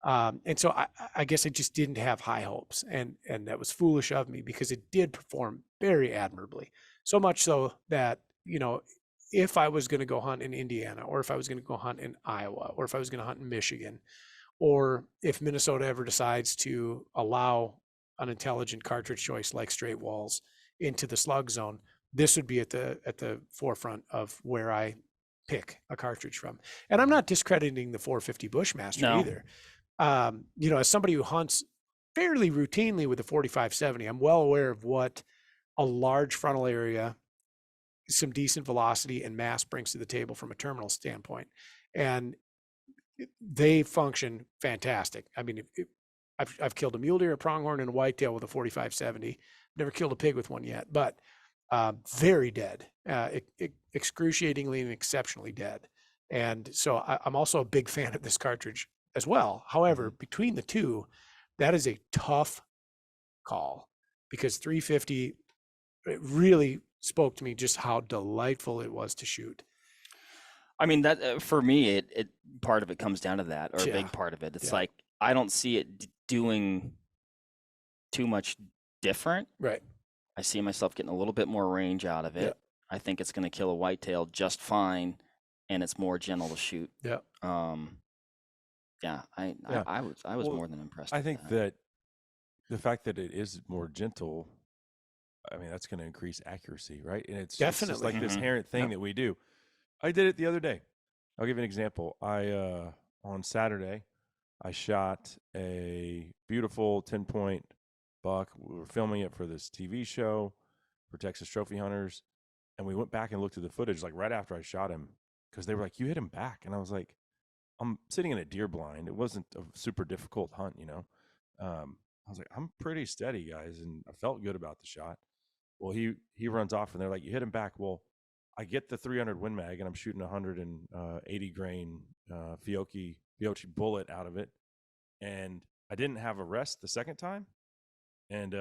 Speaker 3: And so I guess I just didn't have high hopes, and that was foolish of me because it did perform very admirably. So much so that, if I was going to go hunt in Indiana, or if I was going to go hunt in Iowa, or if I was going to hunt in Michigan, or if Minnesota ever decides to allow an intelligent cartridge choice like straight walls into the slug zone, this would be at the forefront of where I pick a cartridge from. And I'm not discrediting the 450 Bushmaster either. As somebody who hunts fairly routinely with the 4570, I'm well aware of what a large frontal area, some decent velocity and mass brings to the table from a terminal standpoint. And they function fantastic. I mean, I've killed a mule deer, a pronghorn, and a whitetail with a 4570. Never killed a pig with one yet, but very dead, excruciatingly and exceptionally dead. And so I'm also a big fan of this cartridge as well. However, between the two, that is a tough call because 350, it really spoke to me just how delightful it was to shoot.
Speaker 2: I mean, that for me, it part of it comes down to that, or a big part of it. It's like I don't see it doing too much different.
Speaker 3: Right.
Speaker 2: I see myself getting a little bit more range out of it. I think it's going to kill a whitetail just fine, and it's more gentle to shoot.
Speaker 3: Yeah.
Speaker 2: I was more than impressed.
Speaker 1: I think that the fact that it is more gentle, I mean, that's going to increase accuracy, right? And it's
Speaker 3: definitely
Speaker 1: just like this inherent thing that we do. I did it the other day. I'll give you an example. On Saturday, I shot a beautiful 10-point buck. We were filming it for this TV show for Texas Trophy Hunters, and we went back and looked at the footage like right after I shot him because they were like, "You hit him back," and I was like, "I'm sitting in a deer blind. It wasn't a super difficult hunt, I was like, I'm pretty steady, guys, and I felt good about the shot." Well, he runs off, and they're like, "You hit him back." Well, I get the 300 Win Mag, and I'm shooting 180 grain Fiocchi bullet out of it, and I didn't have a rest the second time, and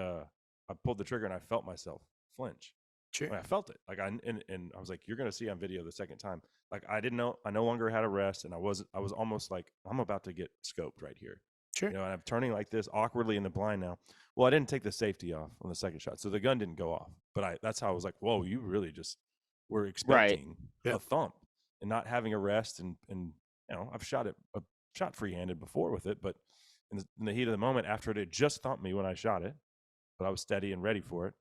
Speaker 1: pulled the trigger and I felt myself flinch.
Speaker 3: Sure.
Speaker 1: I felt it. Like and I was like, you're going to see on video the second time. Like I didn't know, I no longer had a rest, and I was almost like, I'm about to get scoped right here.
Speaker 3: Sure.
Speaker 1: And I'm turning like this awkwardly in the blind now. Well, I didn't take the safety off on the second shot, so the gun didn't go off. But that's how I was like, whoa, you really just were expecting a thump and not having a rest. And I've shot free-handed before with it, but in the heat of the moment, after it had just thumped me when I shot it, but I was steady and ready for it.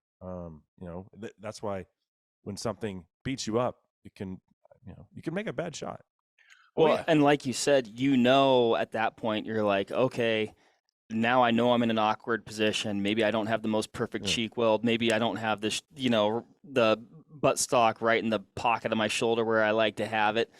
Speaker 1: That's why when something beats you up, you can make a bad shot.
Speaker 2: Well, and like you said, at that point, you're like, okay, now I know I'm in an awkward position. Maybe I don't have the most perfect cheek weld. Maybe I don't have this, the buttstock right in the pocket of my shoulder where I like to have it.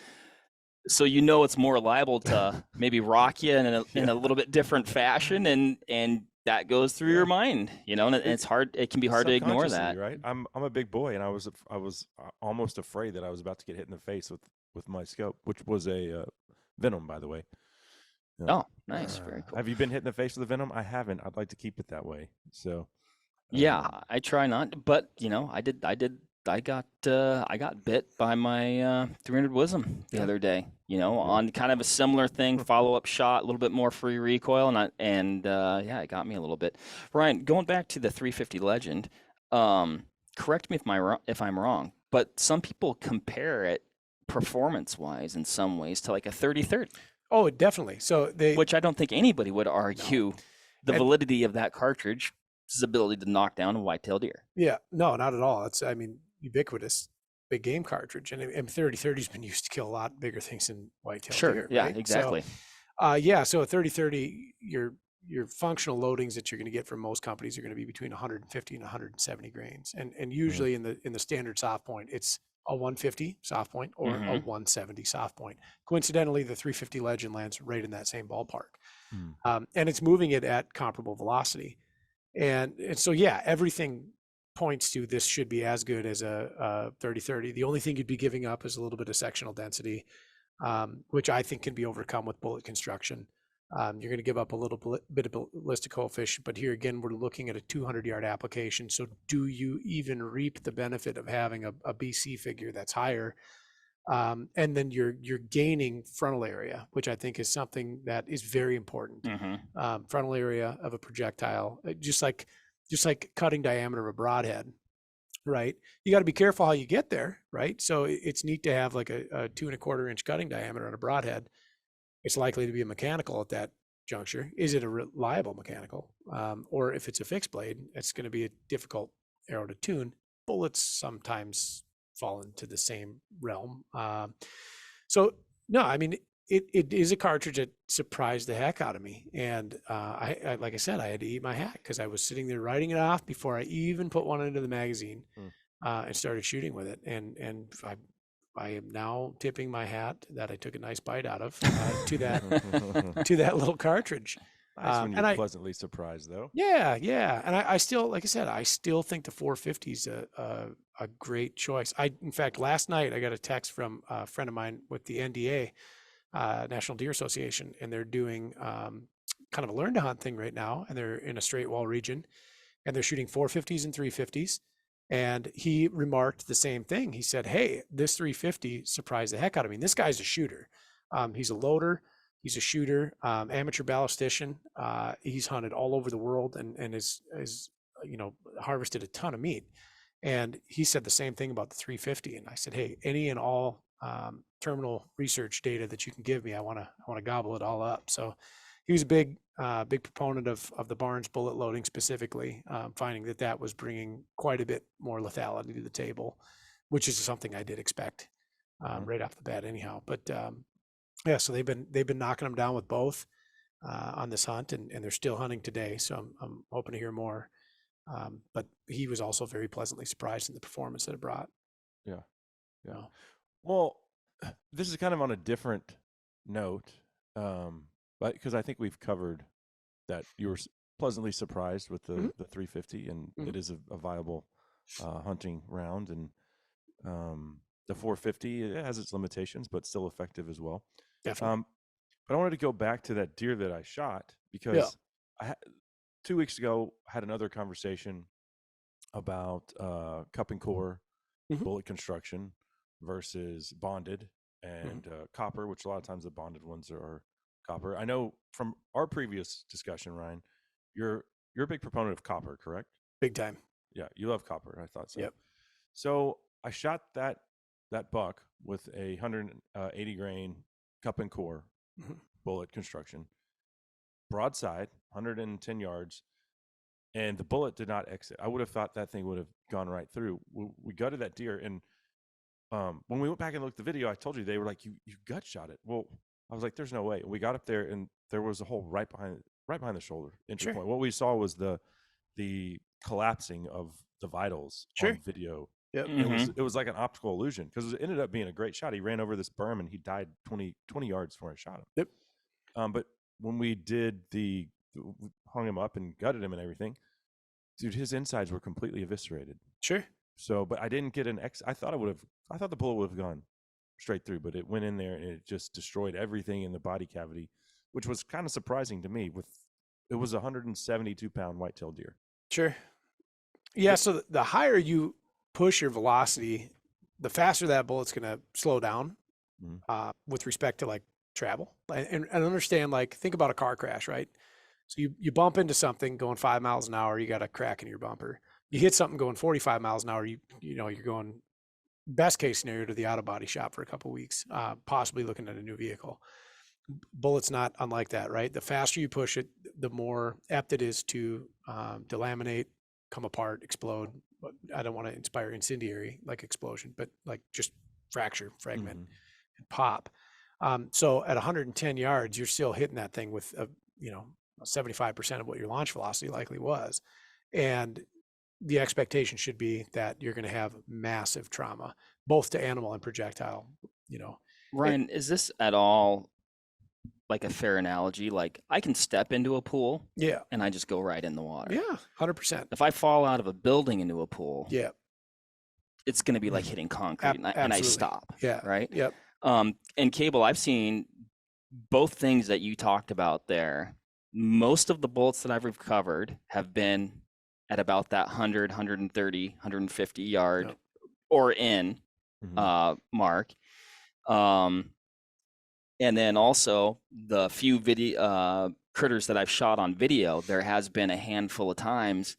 Speaker 2: So it's more liable to maybe rock you in a little bit different fashion, and that goes through your mind, and it's hard. It can be hard to ignore that.
Speaker 1: Right? I'm a big boy, and I was almost afraid that I was about to get hit in the face with my scope, which was a Venom, by the way.
Speaker 2: Oh, nice, very cool.
Speaker 1: Have you been hit in the face with a Venom? I haven't. I'd like to keep it that way. So.
Speaker 2: Yeah, I try not, but I got bit by my 300 Wisdom the other day, on kind of a similar thing, follow-up shot, a little bit more free recoil, and it got me a little bit. Ryan, going back to the 350 Legend, correct me if I'm wrong, but some people compare it performance-wise in some ways to like a 30-30.
Speaker 3: Oh, definitely. So
Speaker 2: which I don't think anybody would argue the validity of that cartridge's ability to knock down a whitetail deer.
Speaker 3: Yeah, no, not at all. It's, ubiquitous big game cartridge, and 30-30 has been used to kill a lot bigger things than whitetail deer.
Speaker 2: Yeah,
Speaker 3: right?
Speaker 2: exactly.
Speaker 3: So a 30-30, your functional loadings that you're going to get from most companies are going to be between 150 and 170 grains, and usually in the standard soft point, it's a 150 soft point or a 170 soft point. Coincidentally, the 350 Legend lands right in that same ballpark, and it's moving it at comparable velocity, and so everything points to this should be as good as a 30-30. The only thing you'd be giving up is a little bit of sectional density, which I think can be overcome with bullet construction. You're going to give up a little bit of ballistic coefficient, but here again, we're looking at a 200-yard application. So do you even reap the benefit of having a BC figure that's higher? And then you're gaining frontal area, which I think is something that is very important. Frontal area of a projectile, just like cutting diameter of a broadhead, right? You got to be careful how you get there, right? So it's neat to have like a 2 1/4 inch cutting diameter on a broadhead. It's likely to be a mechanical at that juncture. Is it a reliable mechanical? Or if it's a fixed blade, it's going to be a difficult arrow to tune. Bullets sometimes fall into the same realm. So no, I mean, it is a cartridge that surprised the heck out of me. And I like I said, I had to eat my hat because I was sitting there writing it off before I even put one into the magazine and started shooting with it. And I am now tipping my hat that I took a nice bite out of to that little cartridge.
Speaker 1: Nice when you're pleasantly surprised, though.
Speaker 3: Yeah. And I still, like I said, I still think the 450 is a great choice. In fact, last night I got a text from a friend of mine with the NDA, National Deer Association, and they're doing kind of a learn to hunt thing right now, and they're in a straight wall region, and they're shooting 450s and 350s. And he remarked the same thing. He said, "Hey, this 350 surprised the heck out of me." And this guy's a shooter. He's a loader. He's a shooter, amateur ballistician. He's hunted all over the world and is harvested a ton of meat. And he said the same thing about the 350. And I said, "Hey, any and all terminal research data that you can give me, I want to gobble it all up." So he was a big proponent of the Barnes bullet loading specifically, finding that was bringing quite a bit more lethality to the table, which is something I did expect right off the bat anyhow. But so they've been knocking them down with both on this hunt, and they're still hunting today. So I'm hoping to hear more. But he was also very pleasantly surprised in the performance that it brought.
Speaker 1: Yeah. Well, this is kind of on a different note, but because I think we've covered that you were pleasantly surprised with the 350, and it is a viable hunting round, and the 450 it has its limitations, but still effective as well.
Speaker 3: Definitely.
Speaker 1: But I wanted to go back to that deer that I shot because 2 weeks ago I had another conversation about cup and core
Speaker 3: Mhm.
Speaker 1: bullet construction versus bonded and copper, which a lot of times the bonded ones are copper. I know from our previous discussion, Ryan, you're a big proponent of copper, correct?
Speaker 3: Big time.
Speaker 1: Yeah, you love copper. I thought so.
Speaker 3: Yep.
Speaker 1: So I shot that buck with a 180 grain cup and core
Speaker 3: Mhm.
Speaker 1: bullet construction, broadside, 110 yards, and the bullet did not exit. I would have thought that thing would have gone right through. We gutted that deer, and when we went back and looked at the video, I told you they were like, "You gut shot it." Well, I was like, "There's no way." And we got up there, and there was a hole right behind the shoulder, entry
Speaker 3: Sure.
Speaker 1: point. What we saw was the collapsing of the vitals
Speaker 3: Sure.
Speaker 1: on video.
Speaker 3: Yep.
Speaker 2: Mhm.
Speaker 1: It was like an optical illusion because it ended up being a great shot. He ran over this berm and he died 20 yards before I shot him.
Speaker 3: Yep.
Speaker 1: But when we hung him up and gutted him and everything, dude, his insides were completely eviscerated.
Speaker 3: Sure.
Speaker 1: So, but I didn't get I thought the bullet would have gone straight through, but it went in there and it just destroyed everything in the body cavity, which was kind of surprising to me. It was a 172-pound whitetail deer.
Speaker 3: Sure. Yeah. So the higher you push your velocity, the faster that bullet's going to slow down with respect to like travel. And understand, like, think about a car crash, right? So you bump into something going 5 miles an hour, you got a crack in your bumper. You hit something going 45 miles an hour, you're going best case scenario to the auto body shop for a couple of weeks, possibly looking at a new vehicle. Bullet's not unlike that, right? The faster you push it, the more apt it is to delaminate, come apart, explode. I don't want to inspire incendiary like explosion, but like just fracture, fragment, and pop. So at 110 yards, you're still hitting that thing with 75% of what your launch velocity likely was. And the expectation should be that you're going to have massive trauma, both to animal and projectile,
Speaker 2: Ryan, is this at all like a fair analogy? Like, I can step into a pool
Speaker 3: Yeah.
Speaker 2: and I just go right in the water.
Speaker 3: Yeah. 100%.
Speaker 2: If I fall out of a building into a pool,
Speaker 3: Yeah.
Speaker 2: it's going to be like hitting concrete and I
Speaker 3: Absolutely.
Speaker 2: stop.
Speaker 3: Yeah.
Speaker 2: Right.
Speaker 3: Yep.
Speaker 2: And Cable, I've seen both things that you talked about there. Most of the bullets that I've recovered have been at about that 100, 130, 150 yard
Speaker 3: Yep.
Speaker 2: or in mark. And then also the few video critters that I've shot on video, there has been a handful of times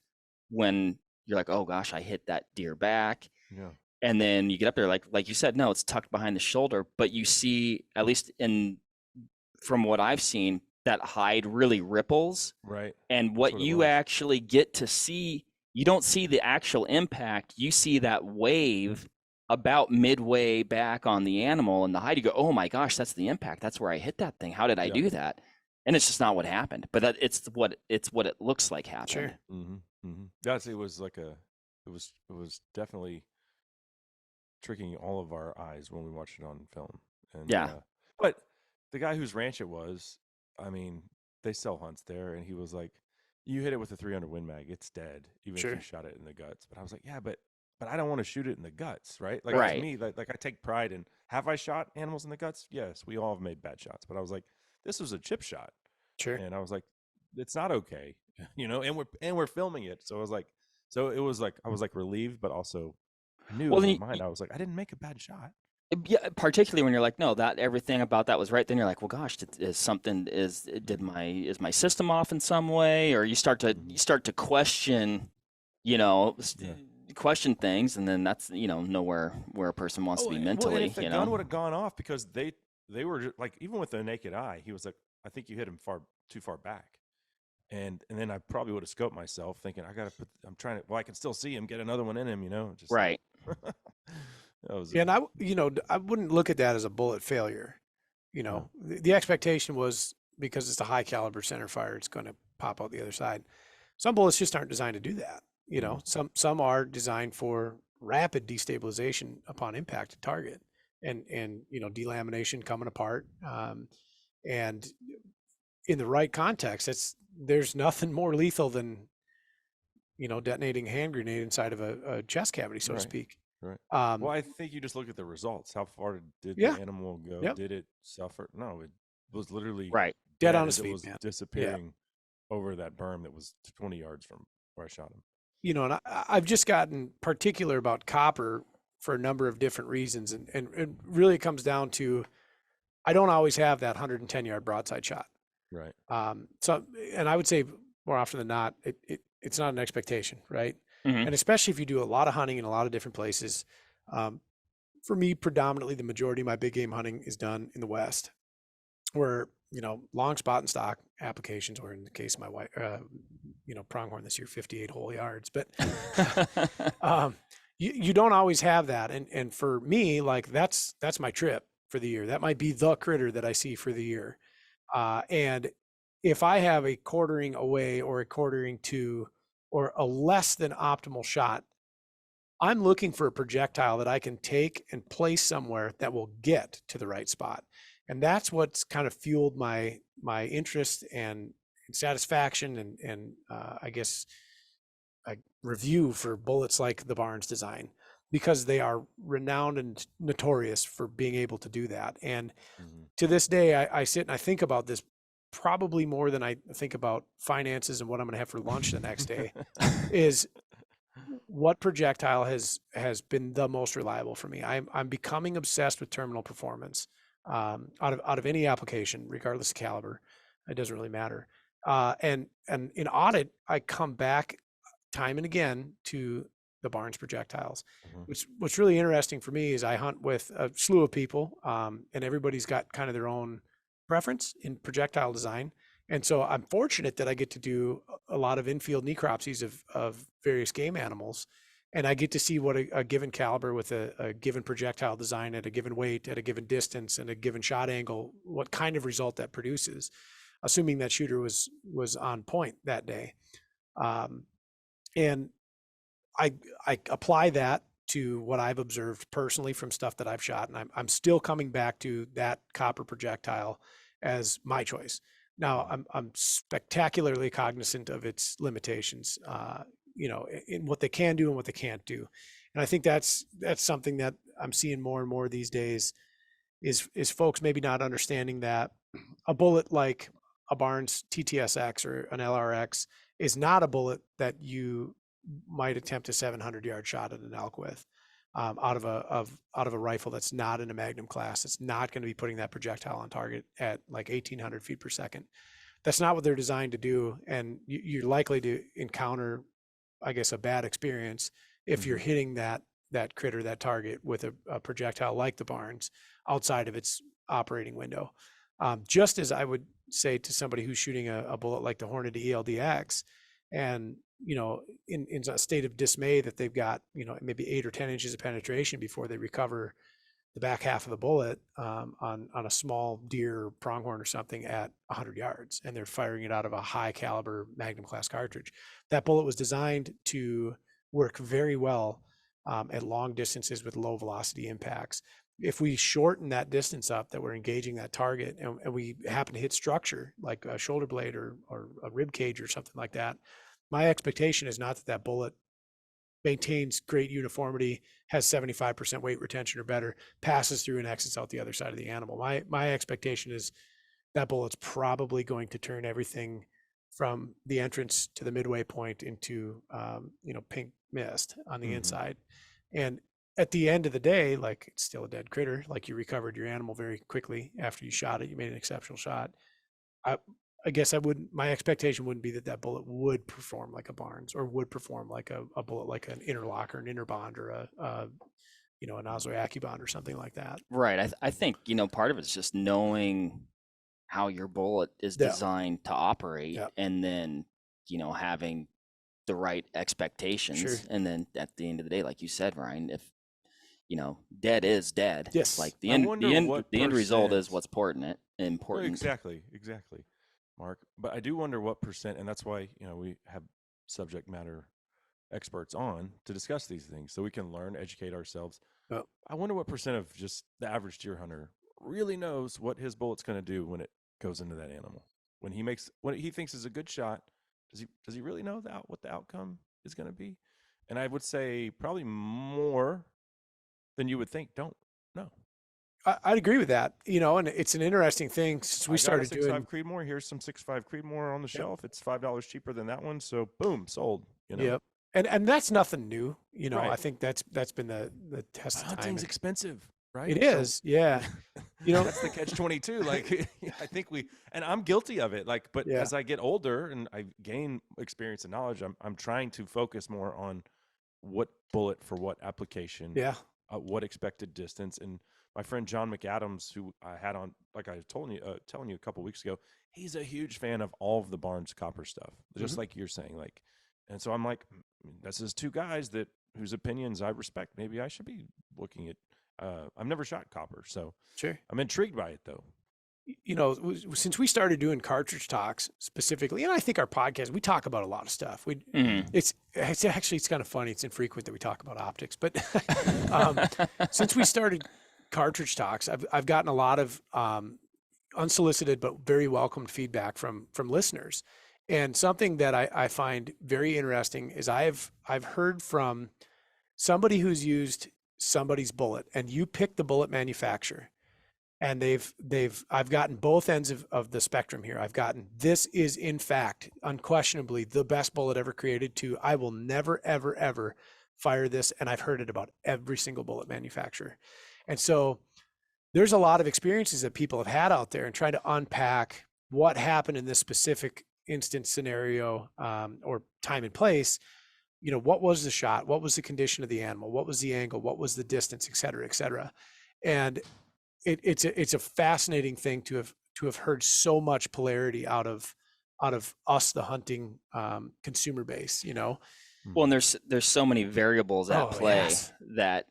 Speaker 2: when you're like, oh gosh, I hit that deer back.
Speaker 1: Yeah.
Speaker 2: And then you get up there, like you said, no, it's tucked behind the shoulder, but you see, at least from what I've seen, that hide really ripples.
Speaker 1: Right.
Speaker 2: And what you actually get to see, you don't see the actual impact. You see that wave about midway back on the animal and the hide. You go, oh my gosh, that's the impact. That's where I hit that thing. How did I do that? And it's just not what happened. But it's what it looks like happened.
Speaker 3: Sure.
Speaker 1: Yes, it was like it was definitely tricking all of our eyes when we watched it on film. And but the guy whose ranch it was, I mean, they sell hunts there, and he was like, you hit it with a 300 Win Mag, it's dead, even if you shot it in the guts. But I was like, yeah, but I don't want to shoot it in the guts, right? Like to me, like I take pride in, have I shot animals in the guts? Yes, we all have made bad shots. But I was like, this was a chip shot.
Speaker 3: Sure.
Speaker 1: And I was like, it's not okay, and we're filming it. So I was like, I was like relieved, but also I knew in my mind, I was like, I didn't make a bad shot.
Speaker 2: Yeah, particularly when you're like, no, that everything about that was right. Then you're like, well, gosh, is my system off in some way? Or you start to question, question things, and then that's know where a person wants to be mentally.
Speaker 1: And if the gun would have gone off, because they were just, like, even with the naked eye, he was like, I think you hit him too far back. And then I probably would have scoped myself, thinking I can still see him, get another one in him, just
Speaker 2: right.
Speaker 3: And I wouldn't look at that as a bullet failure. The expectation was, because it's a high caliber center fire, it's going to pop out the other side. Some bullets just aren't designed to do that. Some are designed for rapid destabilization upon impact at target, and delamination coming apart. And in the right context, there's nothing more lethal than detonating a hand grenade inside of a chest cavity, so to speak.
Speaker 1: Right. Well, I think you just look at the results. How far did the animal go?
Speaker 3: Yep.
Speaker 1: Did it suffer? No, it was literally
Speaker 3: dead on his feet.
Speaker 1: It was disappearing over that berm that was 20 yards from where I shot him.
Speaker 3: you know, and I've just gotten particular about copper for a number of different reasons. And it really comes down to, I don't always have that 110-yard broadside shot.
Speaker 1: Right.
Speaker 3: So, and I would say more often than not, it's not an expectation, right?
Speaker 2: Mhm.
Speaker 3: And especially if you do a lot of hunting in a lot of different places. For me, predominantly the majority of my big game hunting is done in the West, where, you know, long spot and stock applications, or in the case of my wife, you know, pronghorn this year, 58 whole yards. But you don't always have that. And for me, like that's my trip for the year. That might be the critter that I see for the year. And if I have a quartering away or a quartering to, or a less than optimal shot, I'm looking for a projectile that I can take and place somewhere that will get to the right spot. And that's what's kind of fueled my interest and satisfaction and I guess a review for bullets like the Barnes design, because they are renowned and notorious for being able to do that. And to this day, I sit and I think about this probably more than I think about finances and what I'm going to have for lunch the next day. Is what projectile has been the most reliable for me. I'm becoming obsessed with terminal performance, out of any application, regardless of caliber. It doesn't really matter. And in audit, I come back time and again to the Barnes projectiles. What's really interesting for me is I hunt with a slew of people, and everybody's got kind of their own preference in projectile design. And so I'm fortunate that I get to do a lot of infield necropsies of various game animals. And I get to see what a given caliber with a given projectile design at a given weight, at a given distance, and a given shot angle, what kind of result that produces, assuming that shooter was on point that day. And I apply that to what I've observed personally from stuff that I've shot. And I'm still coming back to that copper projectile as my choice. Now, I'm spectacularly cognizant of its limitations, you know, in what they can do and what they can't do. And I think that's something that I'm seeing more and more these days is folks maybe not understanding that a bullet like a Barnes TTSX or an LRX is not a bullet that you might attempt a 700-yard shot at an elk with. Out of a rifle that's not in a Magnum class. It's not going to be putting that projectile on target at like 1,800 feet per second. That's not what they're designed to do, and you're likely to encounter, I guess, a bad experience if you're hitting that critter, that target, with a projectile like the Barnes outside of its operating window. Just as I would say to somebody who's shooting a bullet like the Hornady ELDX, and you know, in a state of dismay that they've got, you know, maybe 8 or 10 inches of penetration before they recover the back half of the bullet, on a small deer or pronghorn or something at 100 yards, and they're firing it out of a high caliber Magnum class cartridge. That bullet was designed to work very well at long distances with low velocity impacts. If we shorten that distance up that we're engaging that target, and we happen to hit structure like a shoulder blade or a rib cage or something like that, my expectation is not that that bullet maintains great uniformity, has 75% weight retention or better, passes through and exits out the other side of the animal. My expectation is that bullet's probably going to turn everything from the entrance to the midway point into, you know, pink mist on the inside. And at the end of the day, like, it's still a dead critter. Like, you recovered your animal very quickly after you shot it. You made an exceptional shot. I guess my expectation wouldn't be that bullet would perform like a Barnes, or would perform like a bullet like an interlock or an interbond or a you know, an Oswey AccuBond or something like that.
Speaker 2: Right. I think, you know, part of it's just knowing how your bullet is designed to operate, and then, you know, having the right expectations.
Speaker 3: Sure.
Speaker 2: And then at the end of the day, like you said, Ryan, if, you know, dead is dead.
Speaker 3: Yes.
Speaker 2: Like the end result is what's important.
Speaker 1: Exactly. Mark. But I do wonder what percent, and that's why, you know, we have subject matter experts on to discuss these things so we can learn, educate ourselves. I wonder what percent of just the average deer hunter really knows what his bullet's going to do when it goes into that animal. When what he thinks is a good shot, does he really know what the outcome is going to be? And I would say probably more than you would think don't know.
Speaker 3: I'd agree with that, you know, and it's an interesting thing since we started doing
Speaker 1: 6.5 Creedmoor. Here's some 6.5 Creedmoor on the shelf. It's $5 cheaper than that one, so boom, sold. You know?
Speaker 3: Yep. And that's nothing new. You know,
Speaker 1: Right.
Speaker 3: I think that's been the test of time.
Speaker 1: Hunting's expensive, right?
Speaker 3: It is, yeah. You know,
Speaker 1: that's the catch-22. Like, I think and I'm guilty of it. Like, but
Speaker 3: Yeah.
Speaker 1: as I get older and I gain experience and knowledge, I'm trying to focus more on what bullet for what application,
Speaker 3: Yeah.
Speaker 1: What expected distance. And my friend John McAdams, who I had on, like I was telling you a couple weeks ago, he's a huge fan of all of the Barnes copper stuff, just like you're saying. Like, and so I'm like, this is two guys whose opinions I respect. Maybe I should be looking at. I've never shot copper, so
Speaker 3: Sure.
Speaker 1: I'm intrigued by it though.
Speaker 3: You know, since we started doing Cartridge Talks specifically, and I think our podcast, we talk about a lot of stuff. It's actually, it's kind of funny. It's infrequent that we talk about optics, but since we started Cartridge Talks, I've gotten a lot of unsolicited but very welcomed feedback from listeners. And something that I find very interesting is I've heard from somebody who's used somebody's bullet, and you pick the bullet manufacturer, and I've gotten both ends of the spectrum here. I've gotten, this is in fact unquestionably the best bullet ever created, to I will never ever ever fire this, and I've heard it about every single bullet manufacturer. And so there's a lot of experiences that people have had out there, and trying to unpack what happened in this specific instance scenario, or time and place. You know, what was the shot? What was the condition of the animal? What was the angle? What was the distance, et cetera, et cetera. And it's a fascinating thing to have heard so much polarity out of us, the hunting consumer base, you know.
Speaker 2: Well, and there's so many variables at play
Speaker 3: yes.
Speaker 2: that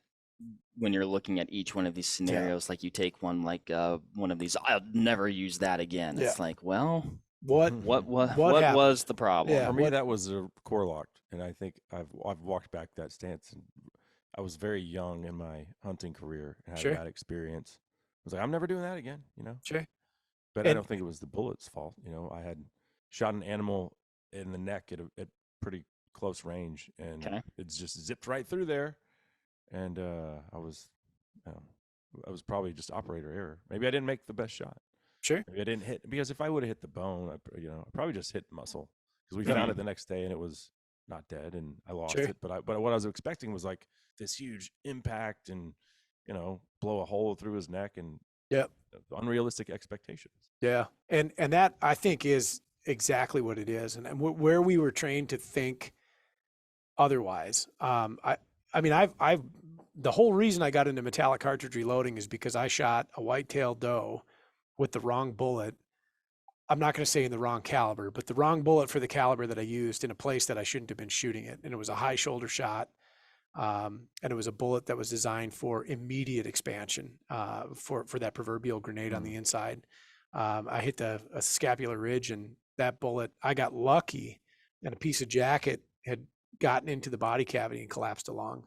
Speaker 2: when you're looking at each one of these scenarios, like you take one like one of these, I'll never use that again. It's like, well, what was the problem?
Speaker 3: Yeah,
Speaker 1: for me, that was a core lock, and I think I've walked back that stance. And I was very young in my hunting career and had a bad experience. I was like, I'm never doing that again, you know?
Speaker 3: Sure.
Speaker 1: But I don't think it was the bullet's fault. You know, I had shot an animal in the neck at pretty close range, and it's just zipped right through there. And I was probably just operator error. Maybe I didn't make the best shot.
Speaker 3: Sure.
Speaker 1: Maybe I didn't hit, because if I would have hit the bone, I probably just hit muscle, because we found it the next day and it was not dead, and I lost it. But what I was expecting was like this huge impact and, you know, blow a hole through his neck, and unrealistic expectations. Yeah.
Speaker 3: And that, I think, is exactly what it is. And where we were trained to think otherwise. I mean, I've the whole reason I got into metallic cartridge reloading is because I shot a white-tailed doe with the wrong bullet. I'm not going to say in the wrong caliber, but the wrong bullet for the caliber that I used in a place that I shouldn't have been shooting it. And it was a high shoulder shot. And it was a bullet that was designed for immediate expansion, for that proverbial grenade on the inside. I hit a scapular ridge, and that bullet, I got lucky, and a piece of jacket had gotten into the body cavity and collapsed along.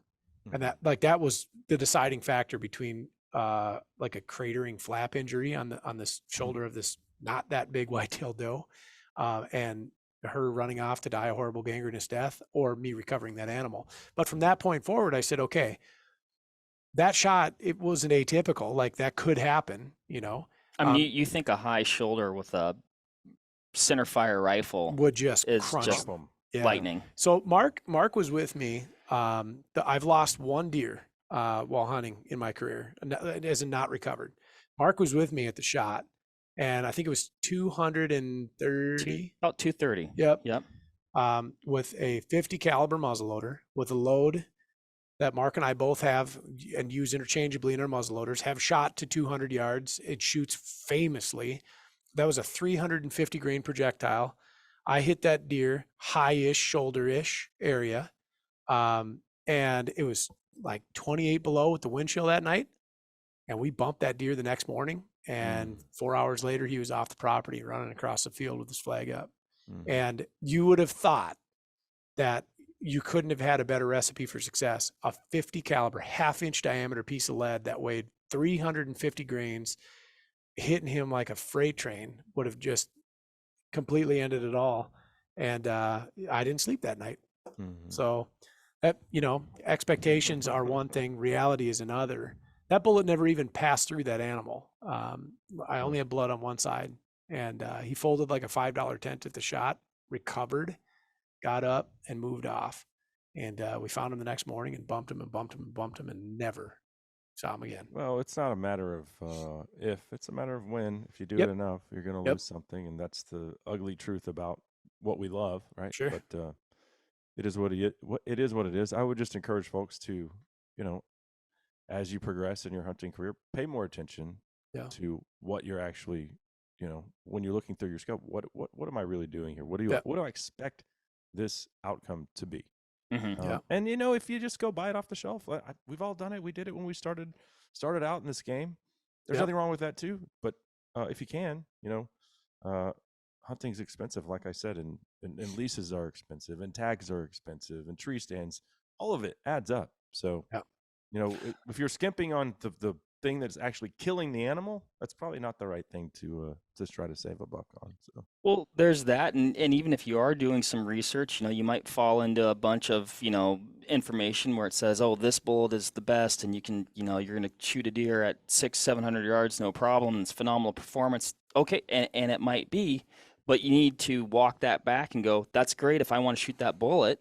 Speaker 3: And that was the deciding factor between like a cratering flap injury on this shoulder of this not that big white-tailed doe, and her running off to die a horrible gangrenous death, or me recovering that animal. But from that point forward, I said, okay, that shot, it wasn't atypical. Like, that could happen, you know.
Speaker 2: I mean, you think a high shoulder with a center fire rifle
Speaker 3: would just
Speaker 2: is
Speaker 3: crunch
Speaker 2: just
Speaker 3: them.
Speaker 2: lightning.
Speaker 3: So Mark was with me. I've lost one deer while hunting in my career, as in not recovered. Mark was with me at the shot, and I think it was 230.
Speaker 2: About 230.
Speaker 3: Yep. With a 50 caliber muzzleloader, with a load that Mark and I both have and use interchangeably in our muzzleloaders, have shot to 200 yards. It shoots famously. That was a 350 grain projectile. I hit that deer high-ish, shoulder-ish area. And it was like 28 below with the wind chill that night. And we bumped that deer the next morning. And 4 hours later, he was off the property running across the field with his flag up. And you would have thought that you couldn't have had a better recipe for success. A 50 caliber, half-inch diameter piece of lead that weighed 350 grains, hitting him like a freight train, would have just completely ended it all. And I didn't sleep that night. So that, you know, expectations are one thing, reality is another. That bullet never even passed through that animal. I only had blood on one side, and he folded like a $5 tent at the shot, recovered, got up, and moved off. And we found him the next morning and bumped him and bumped him and bumped him and never saw him again.
Speaker 1: Well, it's not a matter of if, it's a matter of when. If you do
Speaker 3: Yep.
Speaker 1: it enough, you're going to
Speaker 3: Yep.
Speaker 1: lose something, and that's the ugly truth about what we love, right?
Speaker 3: Sure.
Speaker 1: But it is what it is. I would just encourage folks to, you know, as you progress in your hunting career, pay more attention
Speaker 3: Yeah.
Speaker 1: to what you're actually, you know, when you're looking through your scope. What am I really doing here? What
Speaker 3: Yeah.
Speaker 1: do I expect this outcome to be?
Speaker 3: Yeah.
Speaker 1: And you know, if you just go buy it off the shelf, we've all done it. We did it when we started out in this game. There's
Speaker 3: Yep.
Speaker 1: nothing wrong with that too. But if you can, you know, hunting's expensive, like I said, and leases are expensive, and tags are expensive, and tree stands. All of it adds up. So,
Speaker 3: Yeah.
Speaker 1: you know, if you're skimping on the thing that's actually killing the animal, that's probably not the right thing to try to save a buck on. So.
Speaker 2: Well, there's that, and even if you are doing some research, you know, you might fall into a bunch of, you know, information where it says, oh, this bullet is the best, and you can, you know, you're going to shoot a deer at 600-700 yards, no problem. It's phenomenal performance. Okay, and it might be, but you need to walk that back and go, that's great if I want to shoot that bullet.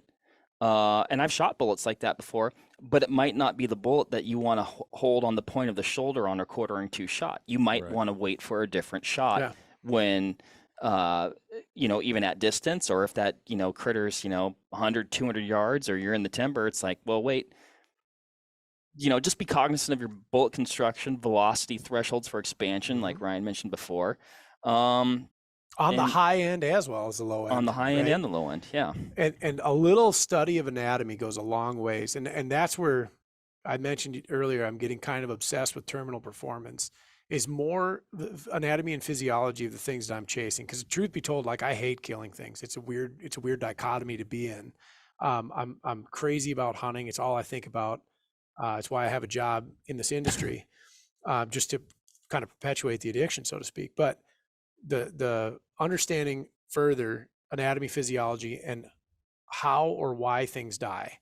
Speaker 2: And I've shot bullets like that before, but it might not be the bullet that you want to hold on the point of the shoulder on a 1/4-2 shot. You might
Speaker 1: Right.
Speaker 2: want to wait for a different shot
Speaker 3: Yeah.
Speaker 2: when, you know, even at distance, or if that, you know, critter's, you know, 100-200 yards, or you're in the timber, it's like, well, wait, you know, just be cognizant of your bullet construction, velocity thresholds for expansion, like Ryan mentioned before.
Speaker 3: On the
Speaker 2: And-
Speaker 3: high end as well as the low end.
Speaker 2: On the high end
Speaker 3: right?
Speaker 2: and the low end, yeah.
Speaker 3: And a little study of anatomy goes a long ways. And that's where I mentioned it earlier, I'm getting kind of obsessed with terminal performance, is more the anatomy and physiology of the things that I'm chasing. Because truth be told, like, I hate killing things. It's a weird dichotomy to be in. I'm crazy about hunting. It's all I think about. It's why I have a job in this industry, just to kind of perpetuate the addiction, so to speak. But the understanding further anatomy, physiology, and how or why things die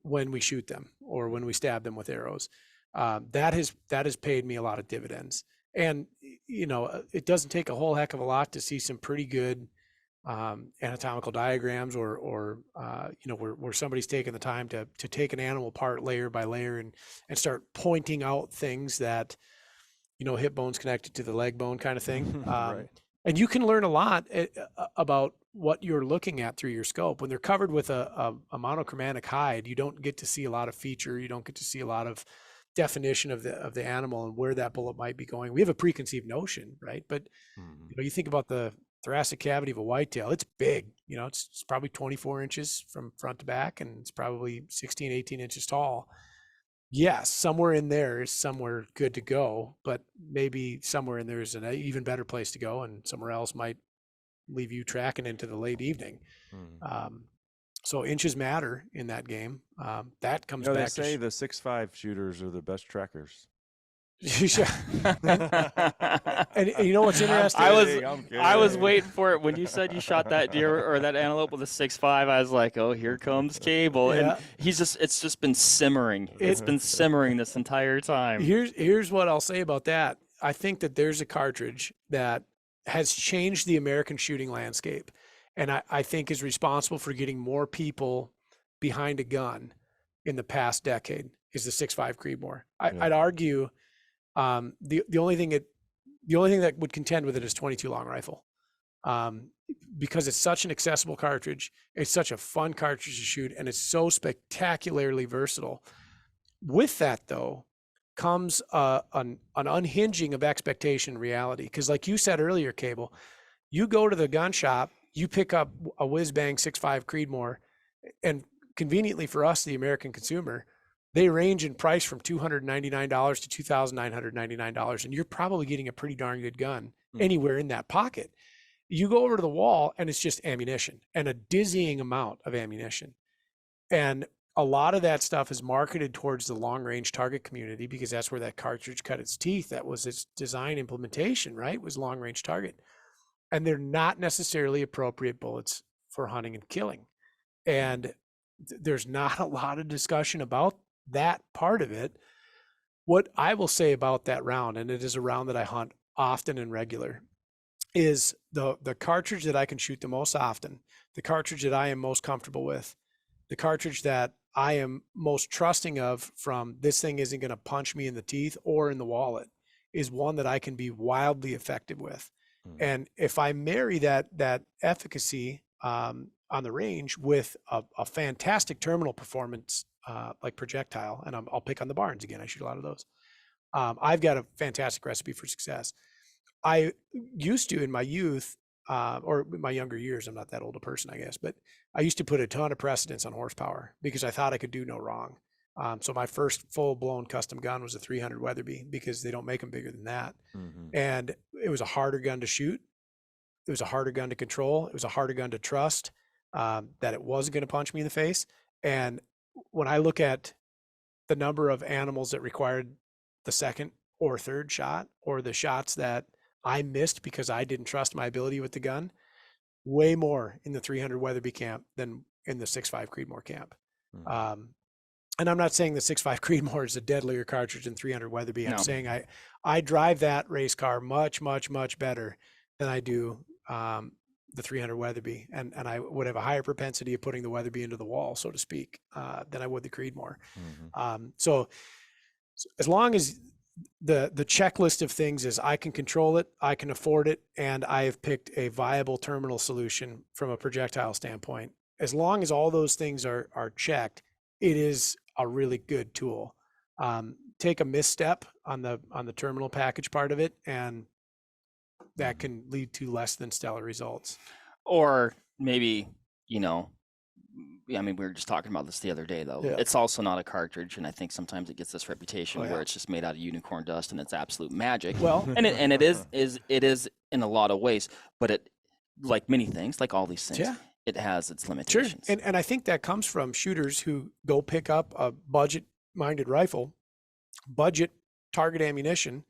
Speaker 3: when we shoot them or when we stab them with arrows, that has paid me a lot of dividends. And you know, it doesn't take a whole heck of a lot to see some pretty good anatomical diagrams, or you know, where somebody's taken the time to take an animal apart layer by layer and start pointing out things that, you know, hip bone's connected to the leg bone kind of thing.
Speaker 1: Right.
Speaker 3: And you can learn a lot about what you're looking at through your scope. When they're covered with a monochromatic hide, you don't get to see a lot of feature. You don't get to see a lot of definition of the animal and where that bullet might be going. We have a preconceived notion, right? But you know, you think about the thoracic cavity of a whitetail, it's big. You know, it's probably 24 inches from front to back, and it's probably 16, 18 inches tall. Yes, somewhere in there is somewhere good to go, but maybe somewhere in there is an even better place to go, and somewhere else might leave you tracking into the late evening. So inches matter in that game. That comes
Speaker 1: You know, they
Speaker 3: back
Speaker 1: say
Speaker 3: to
Speaker 1: the 6.5 shooters are the best trackers.
Speaker 3: and you know what's interesting?
Speaker 2: I was waiting for it when you said you shot that deer or that antelope with a 6.5. I was like, oh, here comes Cable,
Speaker 3: Yeah.
Speaker 2: and it's just been simmering. It's been simmering this entire time.
Speaker 3: Here's what I'll say about that. I think that there's a cartridge that has changed the American shooting landscape, and I think is responsible for getting more people behind a gun in the past decade, is the 6.5 Creedmoor. I'd argue the only thing that would contend with it is 22 long rifle, because it's such an accessible cartridge. It's such a fun cartridge to shoot, and it's so spectacularly versatile. With that, though, comes an unhinging of expectation and reality. Because like you said earlier, Cable, you go to the gun shop, you pick up a whiz-bang 6.5 Creedmoor, and conveniently for us, the American consumer, they range in price from $299 to $2,999, and you're probably getting a pretty darn good gun anywhere in that pocket. You go over to the wall, and it's just ammunition, and a dizzying amount of ammunition. And a lot of that stuff is marketed towards the long-range target community, because that's where that cartridge cut its teeth. That was its design implementation, right? Was long-range target. And they're not necessarily appropriate bullets for hunting and killing. And there's not a lot of discussion about that part of it. What I will say about that round, and it is a round that I hunt often and regular, is the cartridge that I can shoot the most often, the cartridge that I am most comfortable with, the cartridge that I am most trusting of from this thing isn't going to punch me in the teeth or in the wallet is one that I can be wildly effective with. And if I marry that efficacy on the range with a fantastic terminal performance, like projectile, and I'll pick on the Barnes again. I shoot a lot of those. I've got a fantastic recipe for success. I used to in my youth, or my younger years, I'm not that old a person, I guess, but I used to put a ton of precedence on horsepower because I thought I could do no wrong. So my first full-blown custom gun was a 300 Weatherby because they don't make them bigger than that. And it was a harder gun to shoot. It was a harder gun to control. It was a harder gun to trust, that it wasn't going to punch me in the face. And when I look at the number of animals that required the second or third shot, or the shots that I missed because I didn't trust my ability with the gun, way more in the 300 Weatherby camp than in the 6.5 Creedmoor camp. And I'm not saying the 6.5 Creedmoor is a deadlier cartridge than 300 Weatherby. I'm saying I drive that race car much, much, much better than I do the 300 Weatherby. And I would have a higher propensity of putting the Weatherby into the wall, so to speak, than I would the Creedmoor. So as long as the checklist of things is I can control it, I can afford it, and I have picked a viable terminal solution from a projectile standpoint, as long as all those things are checked, it is a really good tool. Take a misstep on the terminal package part of it, and that can lead to less than stellar results.
Speaker 2: Or maybe, I mean, we were just talking about this the other day, though.
Speaker 3: Yeah.
Speaker 2: It's also not a cartridge, and I think sometimes it gets this reputation where it's just made out of unicorn dust and it's absolute magic.
Speaker 3: Well,
Speaker 2: and it is in a lot of ways, but it, like many things, like all these things, it has its limitations.
Speaker 3: Sure. And I think that comes from shooters who go pick up a budget-minded rifle, budget target ammunition,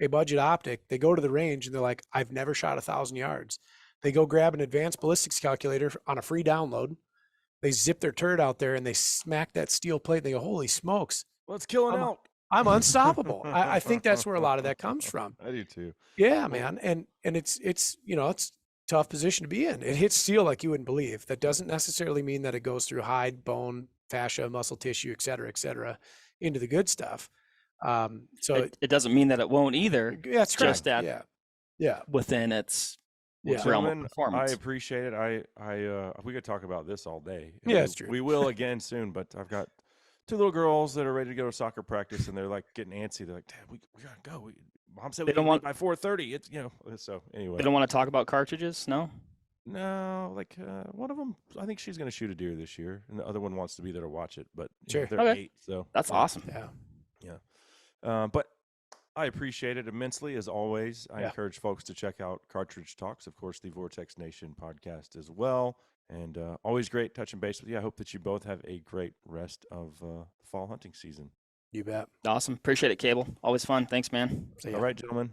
Speaker 3: a budget optic. They go to the range and they're like, I've never shot 1,000 yards. They go grab an advanced ballistics calculator on a free download. They zip their turd out there and they smack that steel plate. They go, holy smokes.
Speaker 1: Let's kill it out.
Speaker 3: I'm unstoppable. I think that's where a lot of that comes from.
Speaker 1: I do too.
Speaker 3: Yeah, man. And it's it's a tough position to be in. It hits steel like you wouldn't believe. That doesn't necessarily mean that it goes through hide, bone, fascia, muscle tissue, et cetera, into the good stuff. So
Speaker 2: it doesn't mean that it won't either.
Speaker 3: That's correct.
Speaker 2: Just that within its realm of performance.
Speaker 1: I appreciate it. We could talk about this all day.
Speaker 3: Yeah, it's true.
Speaker 1: We will again soon, but I've got 2 little girls that are ready to go to soccer practice, and they're like getting antsy. They're like, Dad, we gotta go. Mom said we don't want by 4:30. It's so anyway.
Speaker 2: They don't want to talk about cartridges, no?
Speaker 1: No, like one of them, I think she's gonna shoot a deer this year, and the other one wants to be there to watch it. But
Speaker 3: sure,
Speaker 1: they're 8, so
Speaker 2: that's awesome.
Speaker 1: Yeah. But I appreciate it immensely, as always. I encourage folks to check out Cartridge Talks, of course, the Vortex Nation podcast as well. And always great touching base with you. I hope that you both have a great rest of the fall hunting season.
Speaker 3: You bet.
Speaker 2: Awesome. Appreciate it, Cable. Always fun. Thanks, man.
Speaker 1: All right, gentlemen.